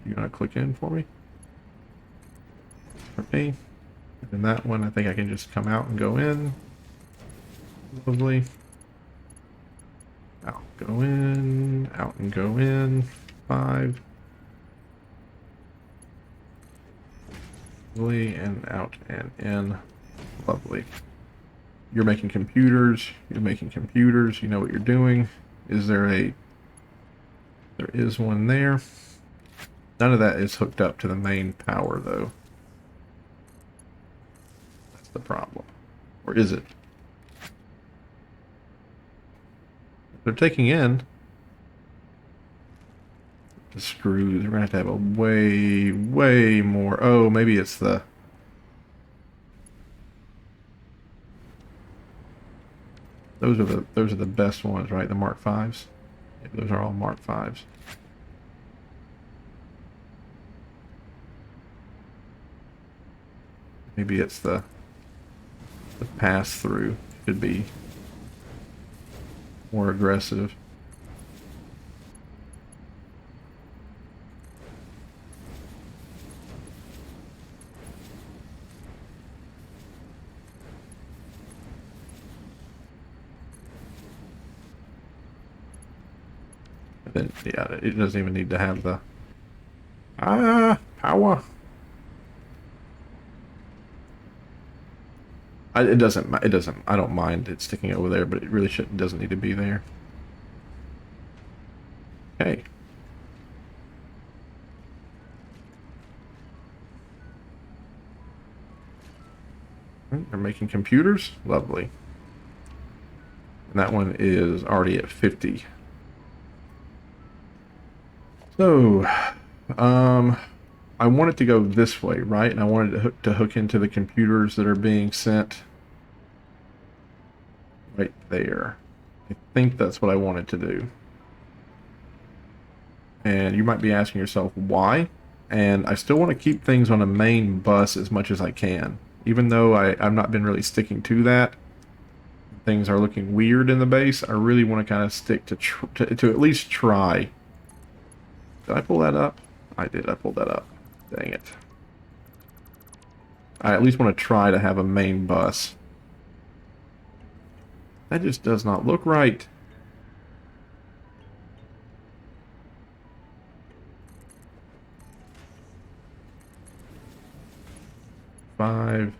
You gonna click in for me? For me. And then that one, I think I can just come out and go in. Lovely. Out, go in. Out and go in. 5. Lovely. And out and in. Lovely. You're making computers. You're making computers. You know what you're doing. Is there a... There is one there. None of that is hooked up to the main power, though. That's the problem. Or is it? They're taking in the screws. We're going to have a way more... Oh, maybe it's the... Those are the best ones, right? The Mark 5s. Yeah, those are all Mark 5s. Maybe it's the pass-through. Could be more aggressive. Then, yeah, it doesn't even need to have the power. It doesn't. I don't mind it sticking over there, but it really doesn't need to be there. Okay. They're making computers. Lovely. And that one is already at 50. So, I want it to go this way, right? And I wanted it to hook into the computers that are being sent right there. I think that's what I wanted to do. And you might be asking yourself, why? And I still want to keep things on a main bus as much as I can. Even though I've not been really sticking to that. Things are looking weird in the base. I really want to kind of stick to at least try. Did I pull that up? I did. I pulled that up. Dang it. I at least want to try to have a main bus. That just does not look right. Five.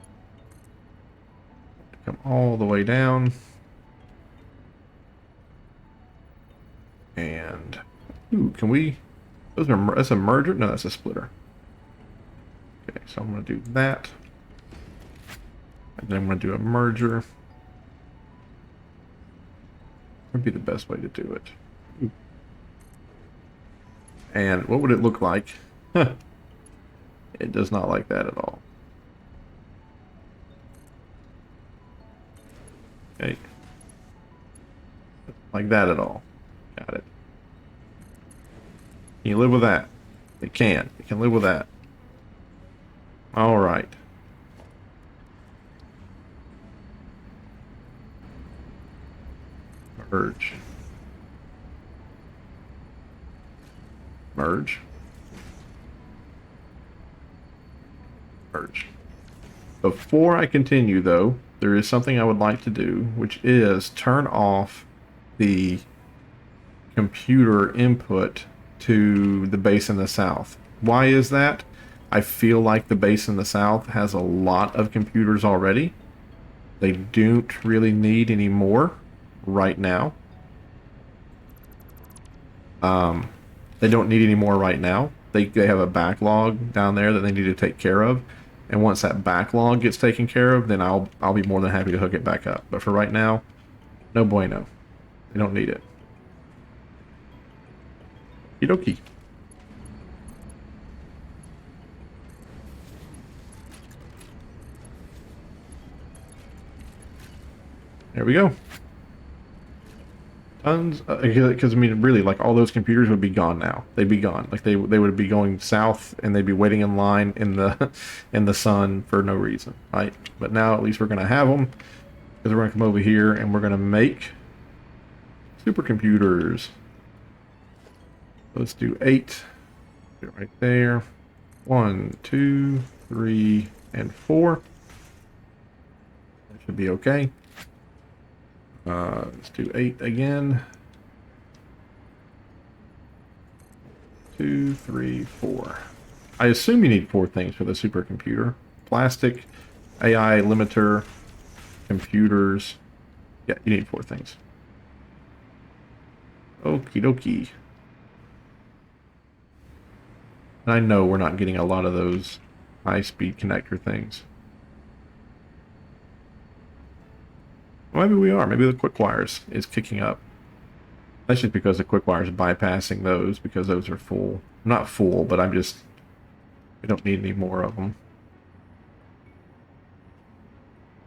Come all the way down. And ooh, can we? That's a merger. No, that's a splitter. Okay, so I'm going to do that. And then I'm going to do a merger. Would be the best way to do it. Ooh. And what would it look like? It does not like that at all. Okay. Like that at all. Got it. Can you live with that? It can. It can live with that. All right. Merge. Merge. Merge. Before I continue, though, there is something I would like to do, which is turn off the computer input to the base in the south. Why is that? I feel like the base in the south has a lot of computers already. They don't really need any more right now. They don't need any more right now. They have a backlog down there that they need to take care of. And once that backlog gets taken care of, then I'll be more than happy to hook it back up. But for right now, no bueno. They don't need it. Okie dokie. There we go. Tons, because I mean, really, like all those computers would be gone now. They'd be gone. Like they would be going south, and they'd be waiting in line in the in the sun for no reason, right? But now at least we're gonna have them, because we're gonna come over here and we're gonna make supercomputers. Let's do 8. Put it right there. 1, 2, 3, and 4. That should be okay. Let's do 8 again. 2, 3, 4. I assume you need 4 things for the supercomputer. Plastic, AI limiter, computers. Yeah, you need 4 things. Okie dokie. And I know we're not getting a lot of those high-speed connector things. Well, maybe we are. Maybe the quick wires is kicking up. That's just because the quick wires are bypassing those because those are full. Not full, but we don't need any more of them.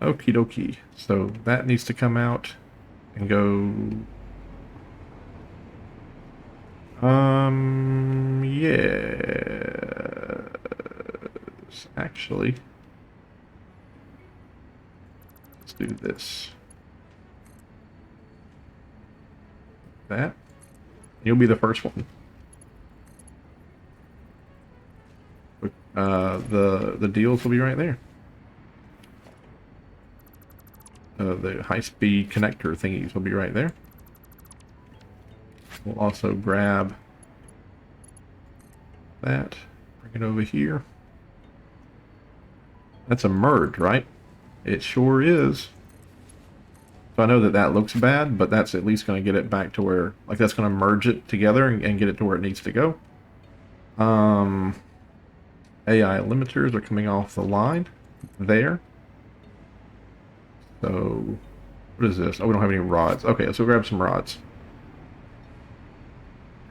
Okie dokie. So that needs to come out and go. Yes. Actually, let's do this. That. You'll be the first one. The deals will be right there. The high-speed connector thingies will be right there. We'll also grab that, bring it over here. That's a merge, right? It sure is. So I know that that looks bad, but that's at least going to get it back to where, like that's going to merge it together and get it to where it needs to go. AI limiters are coming off the line there. So what is this? Oh, we don't have any rods. Okay, let's go grab some rods.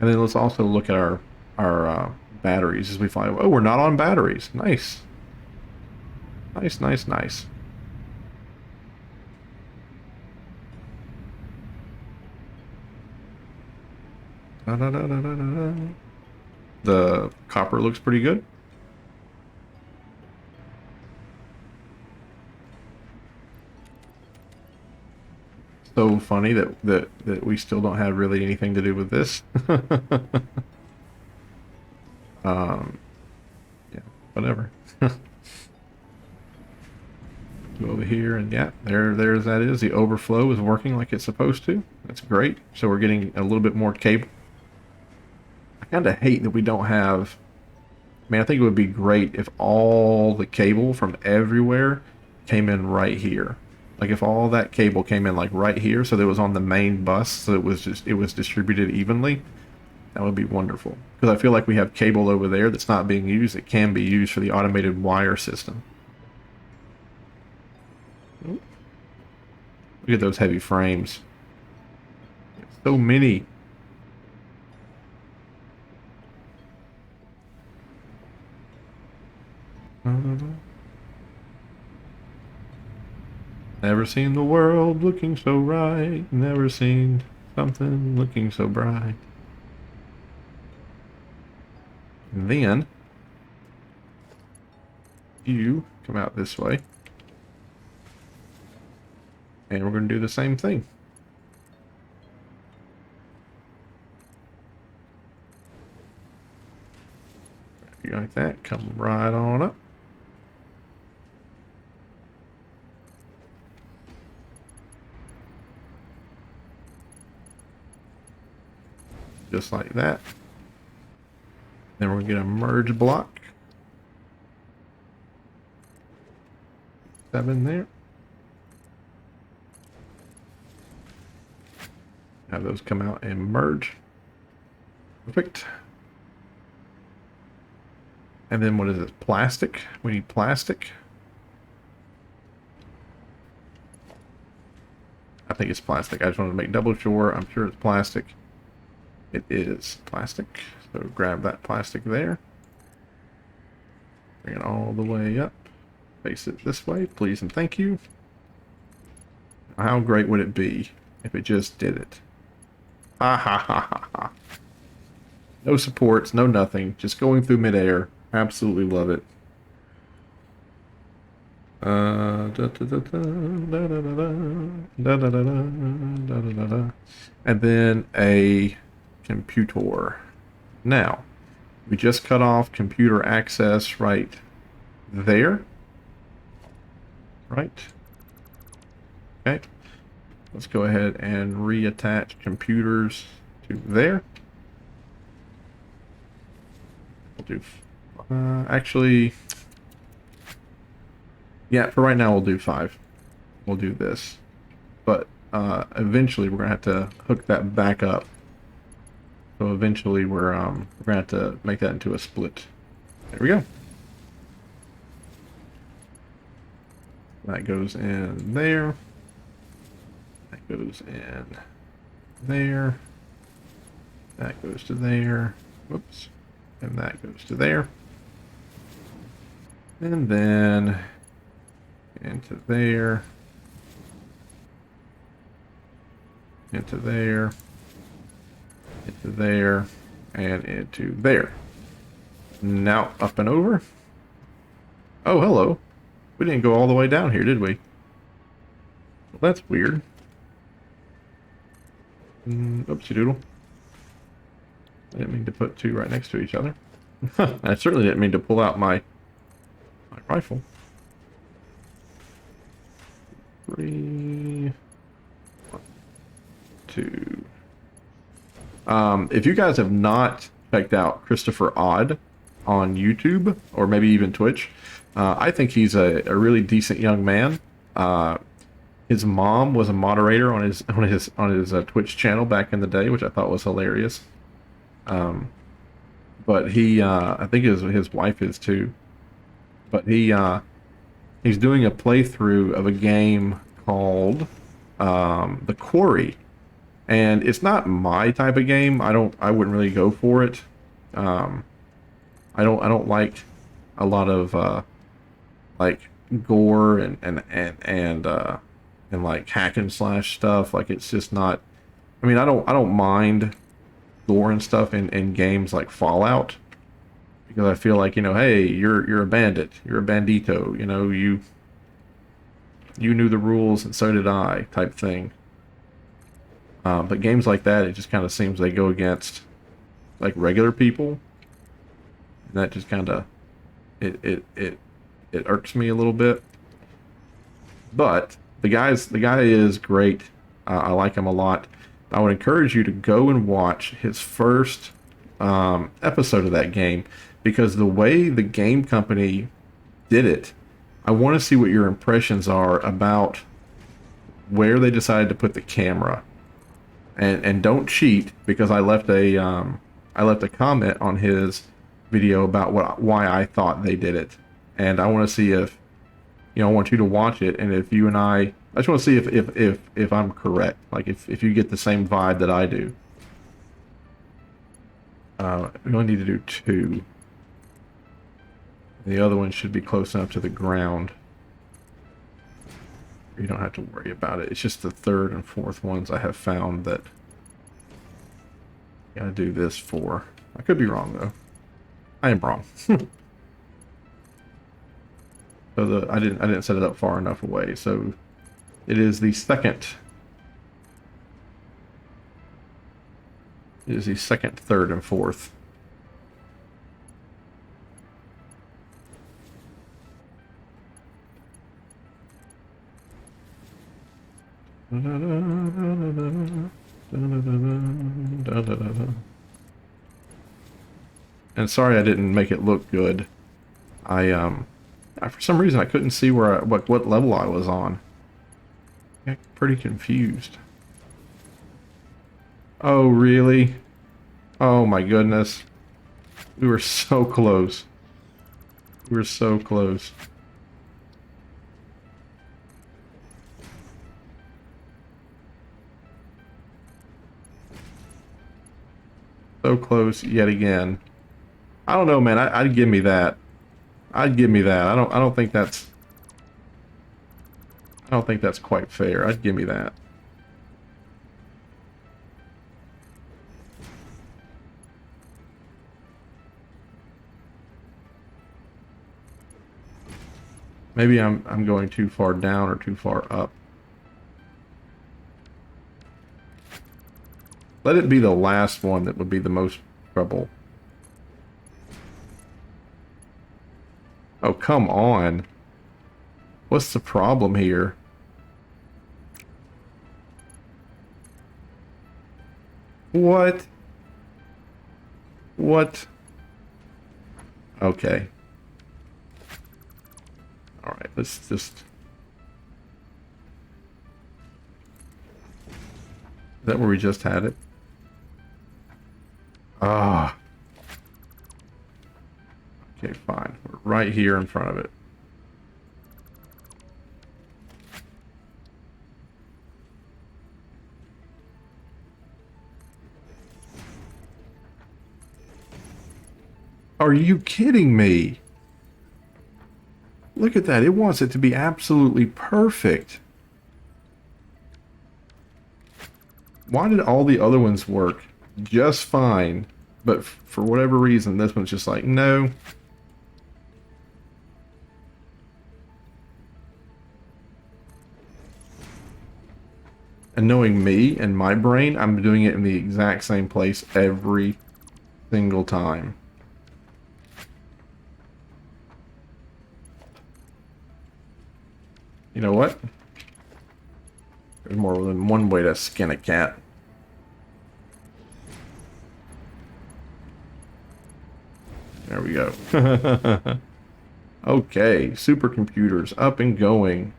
And then let's also look at our batteries as we fly. Oh, we're not on batteries. Nice. Nice, nice, nice. Da, da, da, da, da, da. The copper looks pretty good. So funny that we still don't have really anything to do with this. Yeah, whatever. Go over here, and yeah, there's that is. The overflow is working like it's supposed to. That's great. So we're getting a little bit more cable. I kind of hate that we don't have. I mean, I think it would be great if all the cable from everywhere came in right here. Like if all that cable came in like right here, so that it was on the main bus, so it was distributed evenly. That would be wonderful. Because I feel like we have cable over there that's not being used. It can be used for the automated wire system. Look at those heavy frames. So many. Never seen the world looking so right. Never seen something looking so bright. And then you come out this way. And we're going to do the same thing. You like that? Come right on up. Just like that. Then we're going to get a merge block. 7 there. Have those come out and merge. Perfect. And then what is it? Plastic. We need plastic. I think it's plastic. I just wanted to make double sure. I'm sure it's plastic. It is plastic. So grab that plastic there. Bring it all the way up. Face it this way, please and thank you. How great would it be if it just did it? Ha ha ha ha ha. No supports, no nothing. Just going through midair. Absolutely love it. And then a computer. Now, we just cut off computer access right there. Right. Okay. Let's go ahead and reattach computers to there. We'll do, actually, yeah, for right now we'll do 5. We'll do this. But eventually we're going to have to hook that back up. So eventually we're going to have to make that into a split. There we go. That goes in there. That goes in there. That goes to there. Whoops. And that goes to there. And then into there. Into there. Into there. And into there. Now up and over. Oh, hello. We didn't go all the way down here, did we? Well, that's weird. Oopsie doodle. I didn't mean to put 2 right next to each other. I certainly didn't mean to pull out my rifle. 3, 1, 2. If you guys have not checked out Christopher Odd on YouTube or maybe even Twitch, I think he's a really decent young man. His mom was a moderator on his Twitch channel back in the day, which I thought was hilarious. But he, I think his wife is too. But he's doing a playthrough of a game called The Quarry, and it's not my type of game. I wouldn't really go for it. I don't like a lot of like gore and like hack and slash stuff. Like it's just not. I mean, I don't mind gore and stuff in games like Fallout, because I feel like, you know, hey, you're a bandit, you're a bandito, you know, you knew the rules and so did I, type thing. But games like that, it just kind of seems they go against like regular people, and that just kind of it irks me a little bit. But the guy is great. I like him a lot. I would encourage you to go and watch his first episode of that game because the way the game company did it, I want to see what your impressions are about where they decided to put the camera. And don't cheat because I left a comment on his video about why I thought they did it, and I want to see if I want you to watch it, and if you and I just want to see if I'm correct, like if you get the same vibe that I do. We only need to do two. The other one should be close enough to the ground. You don't have to worry about it. It's just the third and fourth ones I have found that I gotta do this for. I could be wrong though. I am wrong. So I didn't set it up far enough away. So it is the second. It is the second, third, and fourth. And sorry I didn't make it look good. For some reason I couldn't see what level I was on. I got pretty confused. Oh really? Oh my goodness. We were so close. We were so close. So close yet again. I don't know, man. I'd give me that. I'd give me that. I don't think that's. I don't think that's quite fair. I'd give me that. Maybe I'm going too far down or too far up. Let it be the last one that would be the most trouble. Oh, come on. What's the problem here? What? What? Okay. All right, let's just... Is that where we just had it? Ah. Okay, fine. We're right here in front of it. Are you kidding me? Look at that. It wants it to be absolutely perfect. Why did all the other ones work just fine, but for whatever reason, this one's just like, no. And knowing me and my brain, I'm doing it in the exact same place every single time. You know what? There's more than one way to skin a cat. There we go. Okay, supercomputers up and going.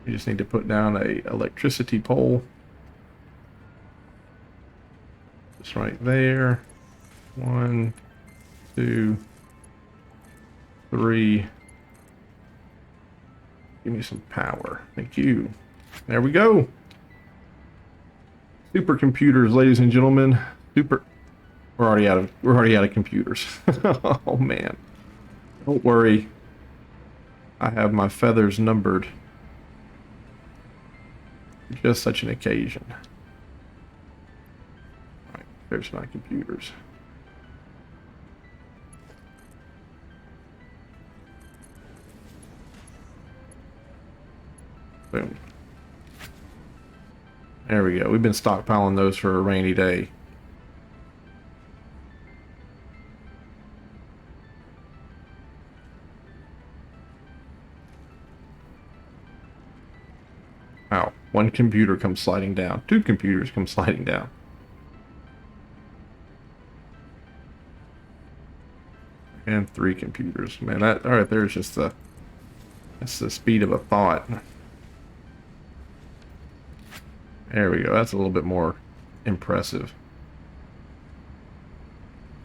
We just need to put down a electricity pole. Just right there. 1, 2, 3. Give me some power. Thank you. There we go. Supercomputers, ladies and gentlemen. We're already out of computers. Oh man. Don't worry. I have my feathers numbered. Just such an occasion. All right, there's my computers. Boom. There we go. We've been stockpiling those for a rainy day. One computer comes sliding down. Two computers come sliding down. And three computers. Man, that all right there's just that's the speed of a thought. There we go. That's a little bit more impressive.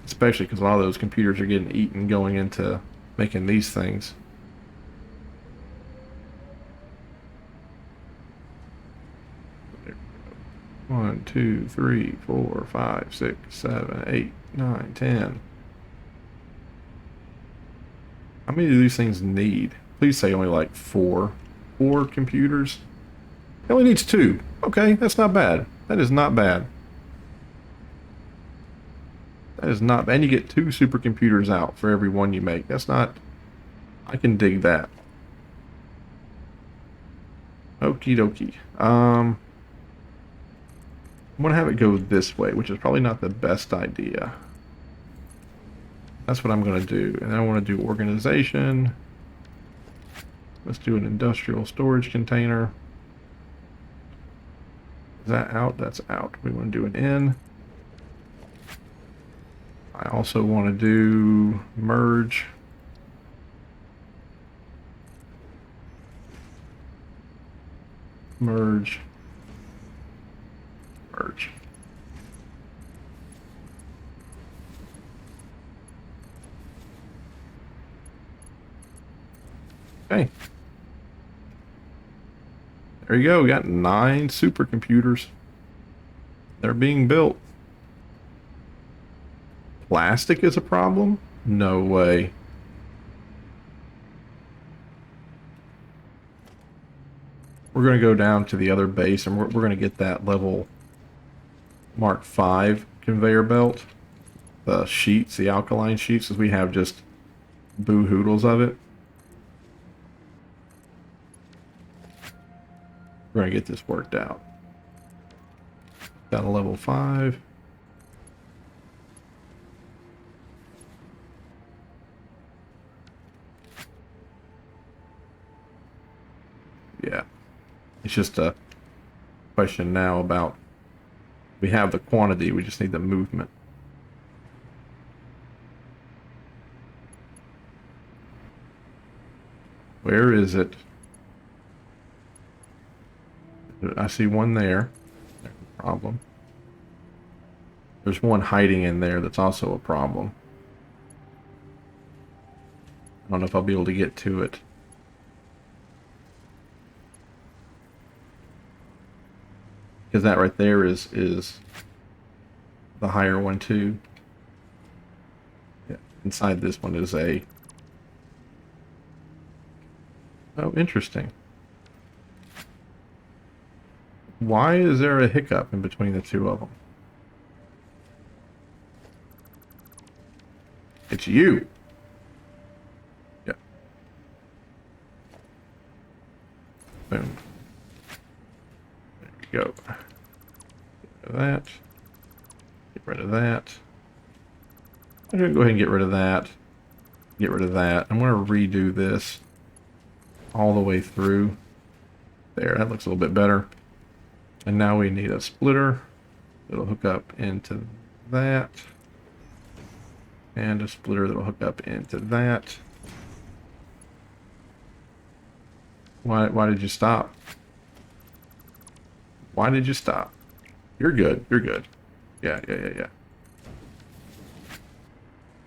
Especially because a lot of those computers are getting eaten going into making these things. One, two, three, 4, 5, 6, 7, 8, 9, 10. How many do these things need? Please say only like four. 4 computers? It only needs 2. Okay, that's not bad. That is not bad. That is not bad. And you get 2 supercomputers out for every one you make. That's not... I can dig that. Okie dokie. I'm going to have it go this way, which is probably not the best idea. That's what I'm going to do. And then I want to do organization. Let's do an industrial storage container. Is that out? That's out. We want to do an in. I also want to do merge. Merge. Merge. Okay. There you go. We got 9 supercomputers. They're being built. Plastic is a problem? No way. We're going to go down to the other base and we're going to get that level Mark 5 conveyor belt. The sheets, the alkaline sheets, as we have just boo-hoodles of it. We're going to get this worked out. Down to level 5. Yeah. It's just a question now about, we have the quantity, we just need the movement. Where is it? I see one there. There's a problem. There's one hiding in there that's also a problem. I don't know if I'll be able to get to it. Because that right there is the higher one too. Yeah, inside this one is a... Oh, interesting. Why is there a hiccup in between the two of them? It's you. Yeah. Boom. There we go. Get rid of that. Get rid of that. I'm going to go ahead and get rid of that. Get rid of that. I'm going to redo this all the way through. There, that looks a little bit better. And now we need a splitter that'll hook up into that. And a splitter that'll hook up into that. Why did you stop? Why did you stop? You're good. You're good. Yeah.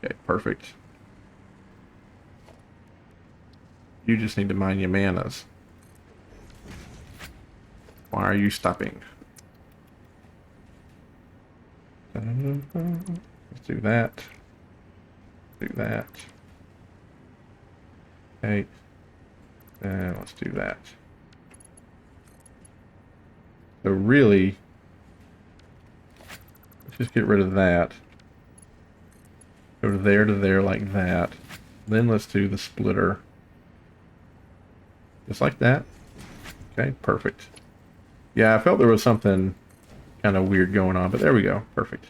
Okay, perfect. You just need to mind your manners. Why are you stopping? Let's do that. Do that. Okay. And let's do that. So really, let's just get rid of that. Go to there like that. Then let's do the splitter. Just like that. Okay, perfect. Yeah, I felt there was something kind of weird going on, but there we go. Perfect.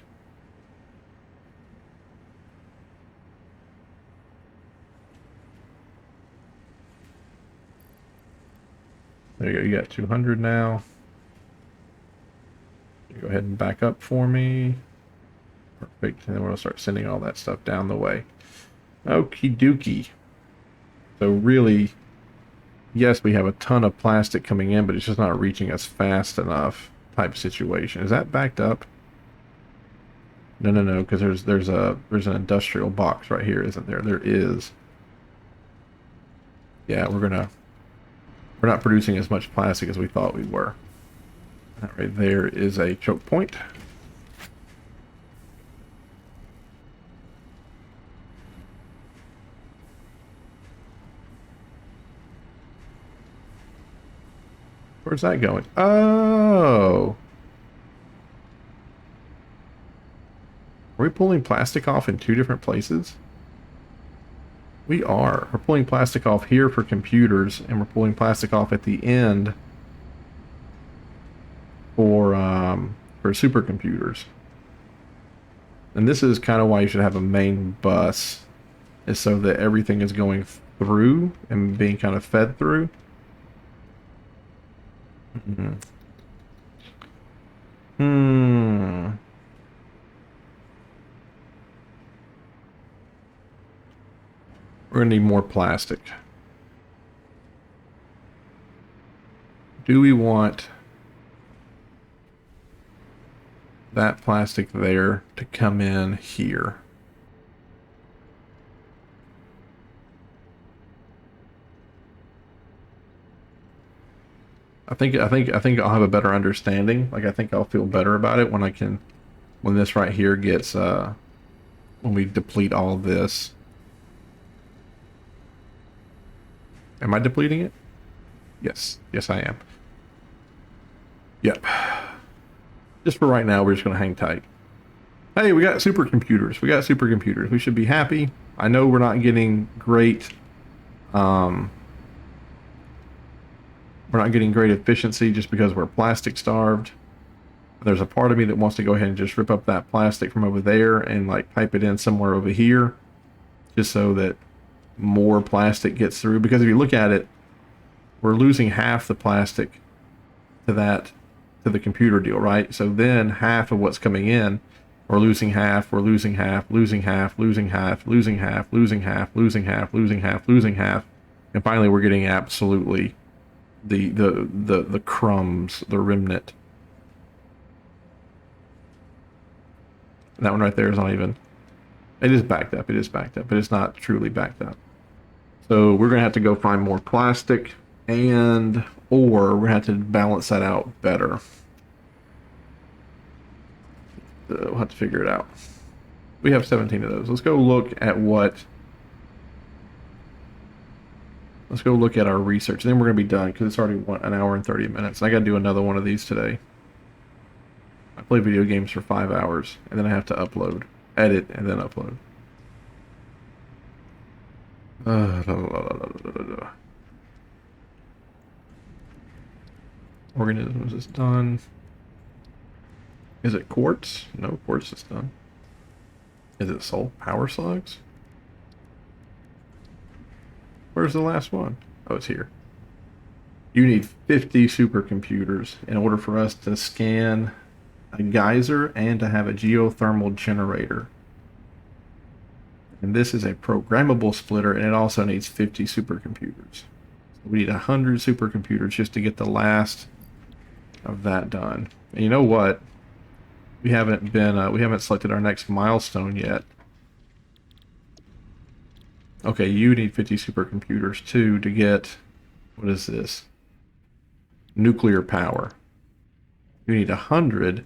There you go. You got 200 now. Go ahead and back up for me. Perfect. And then we'll start sending all that stuff down the way. Okie dokie. So really, yes, we have a ton of plastic coming in, but it's just not reaching us fast enough type situation. Is that backed up? No, no, no, because there's an industrial box right here, isn't there? There is. Yeah, we're not producing as much plastic as we thought we were. That right there is a choke point. Where's that going? Oh! Are we pulling plastic off in two different places? We are. We're pulling plastic off here for computers, and we're pulling plastic off at the end for supercomputers. And this is kind of why you should have a main bus, is so that everything is going through and being kind of fed through. Mm-hmm. We're gonna need more plastic. Do we want that plastic there to come in here? I think I'll have a better understanding. Like I think I'll feel better about it when this right here gets when we deplete all of this. Am I depleting it? Yes. Yes, I am. Yep. Just for right now, we're just going to hang tight. Hey, we got supercomputers. We got supercomputers. We should be happy. I know we're not getting great... we're not getting great efficiency just because we're plastic starved. There's a part of me that wants to go ahead and just rip up that plastic from over there and like pipe it in somewhere over here. Just so that more plastic gets through, because if you look at it, we're losing half the plastic to the computer deal, right? So then half of what's coming in, we're losing half, losing half, losing half, losing half, losing half, losing half, losing half, losing half, losing half, and finally we're getting absolutely the crumbs, the remnant. And that one right there is not even, it is backed up, but it's not truly backed up. So we're gonna have to go find more plastic, or we're gonna have to balance that out better. We'll have to figure it out. We have 17 of those. Let's go look at our research. And then we're gonna be done because it's already an hour and 30 minutes. I gotta do another one of these today. I play video games for 5 hours, and then I have to upload, edit, and then upload. Organisms is done. Is it quartz? No, quartz is done. Is it salt power slugs? Where's the last one? Oh, it's here. You need 50 supercomputers in order for us to scan a geyser and to have a geothermal generator. And this is a programmable splitter, and it also needs 50 supercomputers. So we need 100 supercomputers just to get the last of that done. And you know what? We haven't selected our next milestone yet. Okay, you need 50 supercomputers too to get, what is this? Nuclear power. You need 100,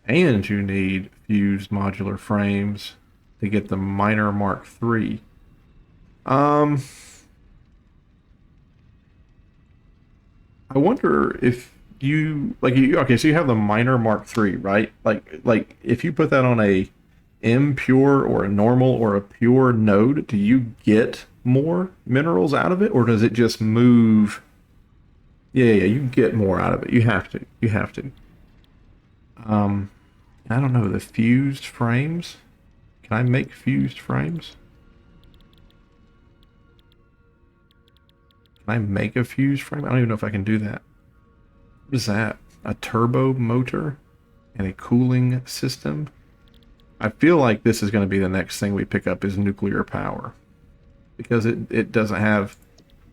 and you need fused modular frames to get the Miner Mark III. I wonder if okay, so you have the Miner Mark III, right? Like if you put that on a impure or a normal or a pure node, do you get more minerals out of it, or does it just move? Yeah, you get more out of it. You have to. I don't know, the fused frames. Can I make fused frames? Can I make a fused frame? I don't even know if I can do that. What is that? a turbo motor, and a cooling system. I feel like this is going to be the next thing we pick up is nuclear power. Because it doesn't have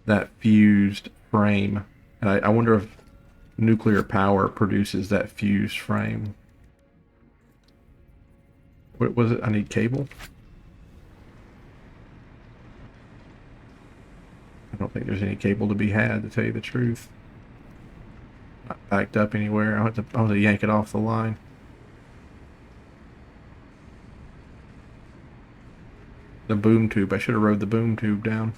that fused frame. And I wonder if nuclear power produces that fused frame. What was it? I need cable? I don't think there's any cable to be had, to tell you the truth. Not backed up anywhere. I'll have to yank it off the line. The boom tube. I should have rode the boom tube down.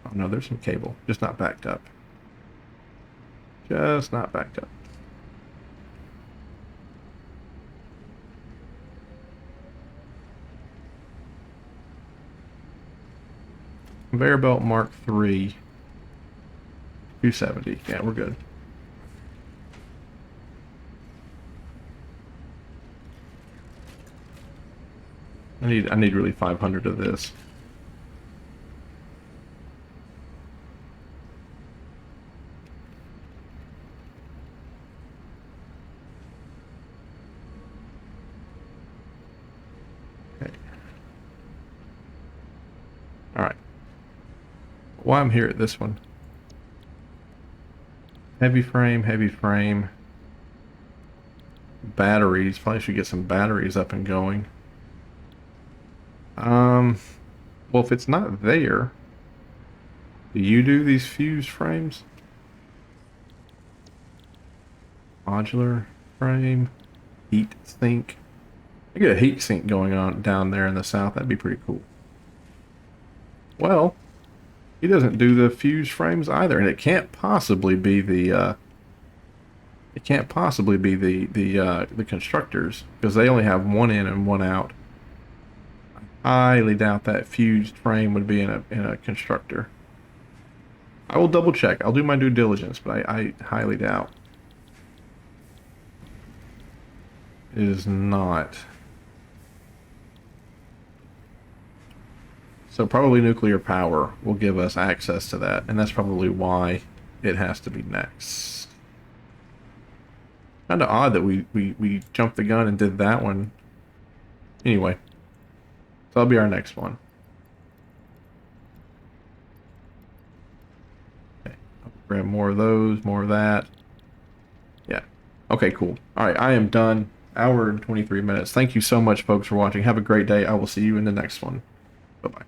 Oh no, there's some cable. Just not backed up. Just not backed up. Conveyor belt Mark III. 270. Yeah, we're good. I need really 500 of this. Okay. All right. While I'm here at this one. Heavy frame. Batteries. Probably should get some batteries up and going. Well, if it's not there, do you do these fused frames? Modular frame, heat sink. I get a heat sink going on down there in the south. That'd be pretty cool. Well, he doesn't do the fused frames either, and it can't possibly be the the constructors because they only have one in and one out. I highly doubt that fused frame would be in a constructor. I will double check. I'll do my due diligence, but I highly doubt. It is not. So probably nuclear power will give us access to that, and that's probably why it has to be next. Kind of odd that we jumped the gun and did that one. Anyway, so that'll be our next one. Okay, I'll grab more of those, more of that. Yeah. Okay, cool. All right, I am done. Hour and 23 minutes. Thank you so much, folks, for watching. Have a great day. I will see you in the next one. Bye-bye.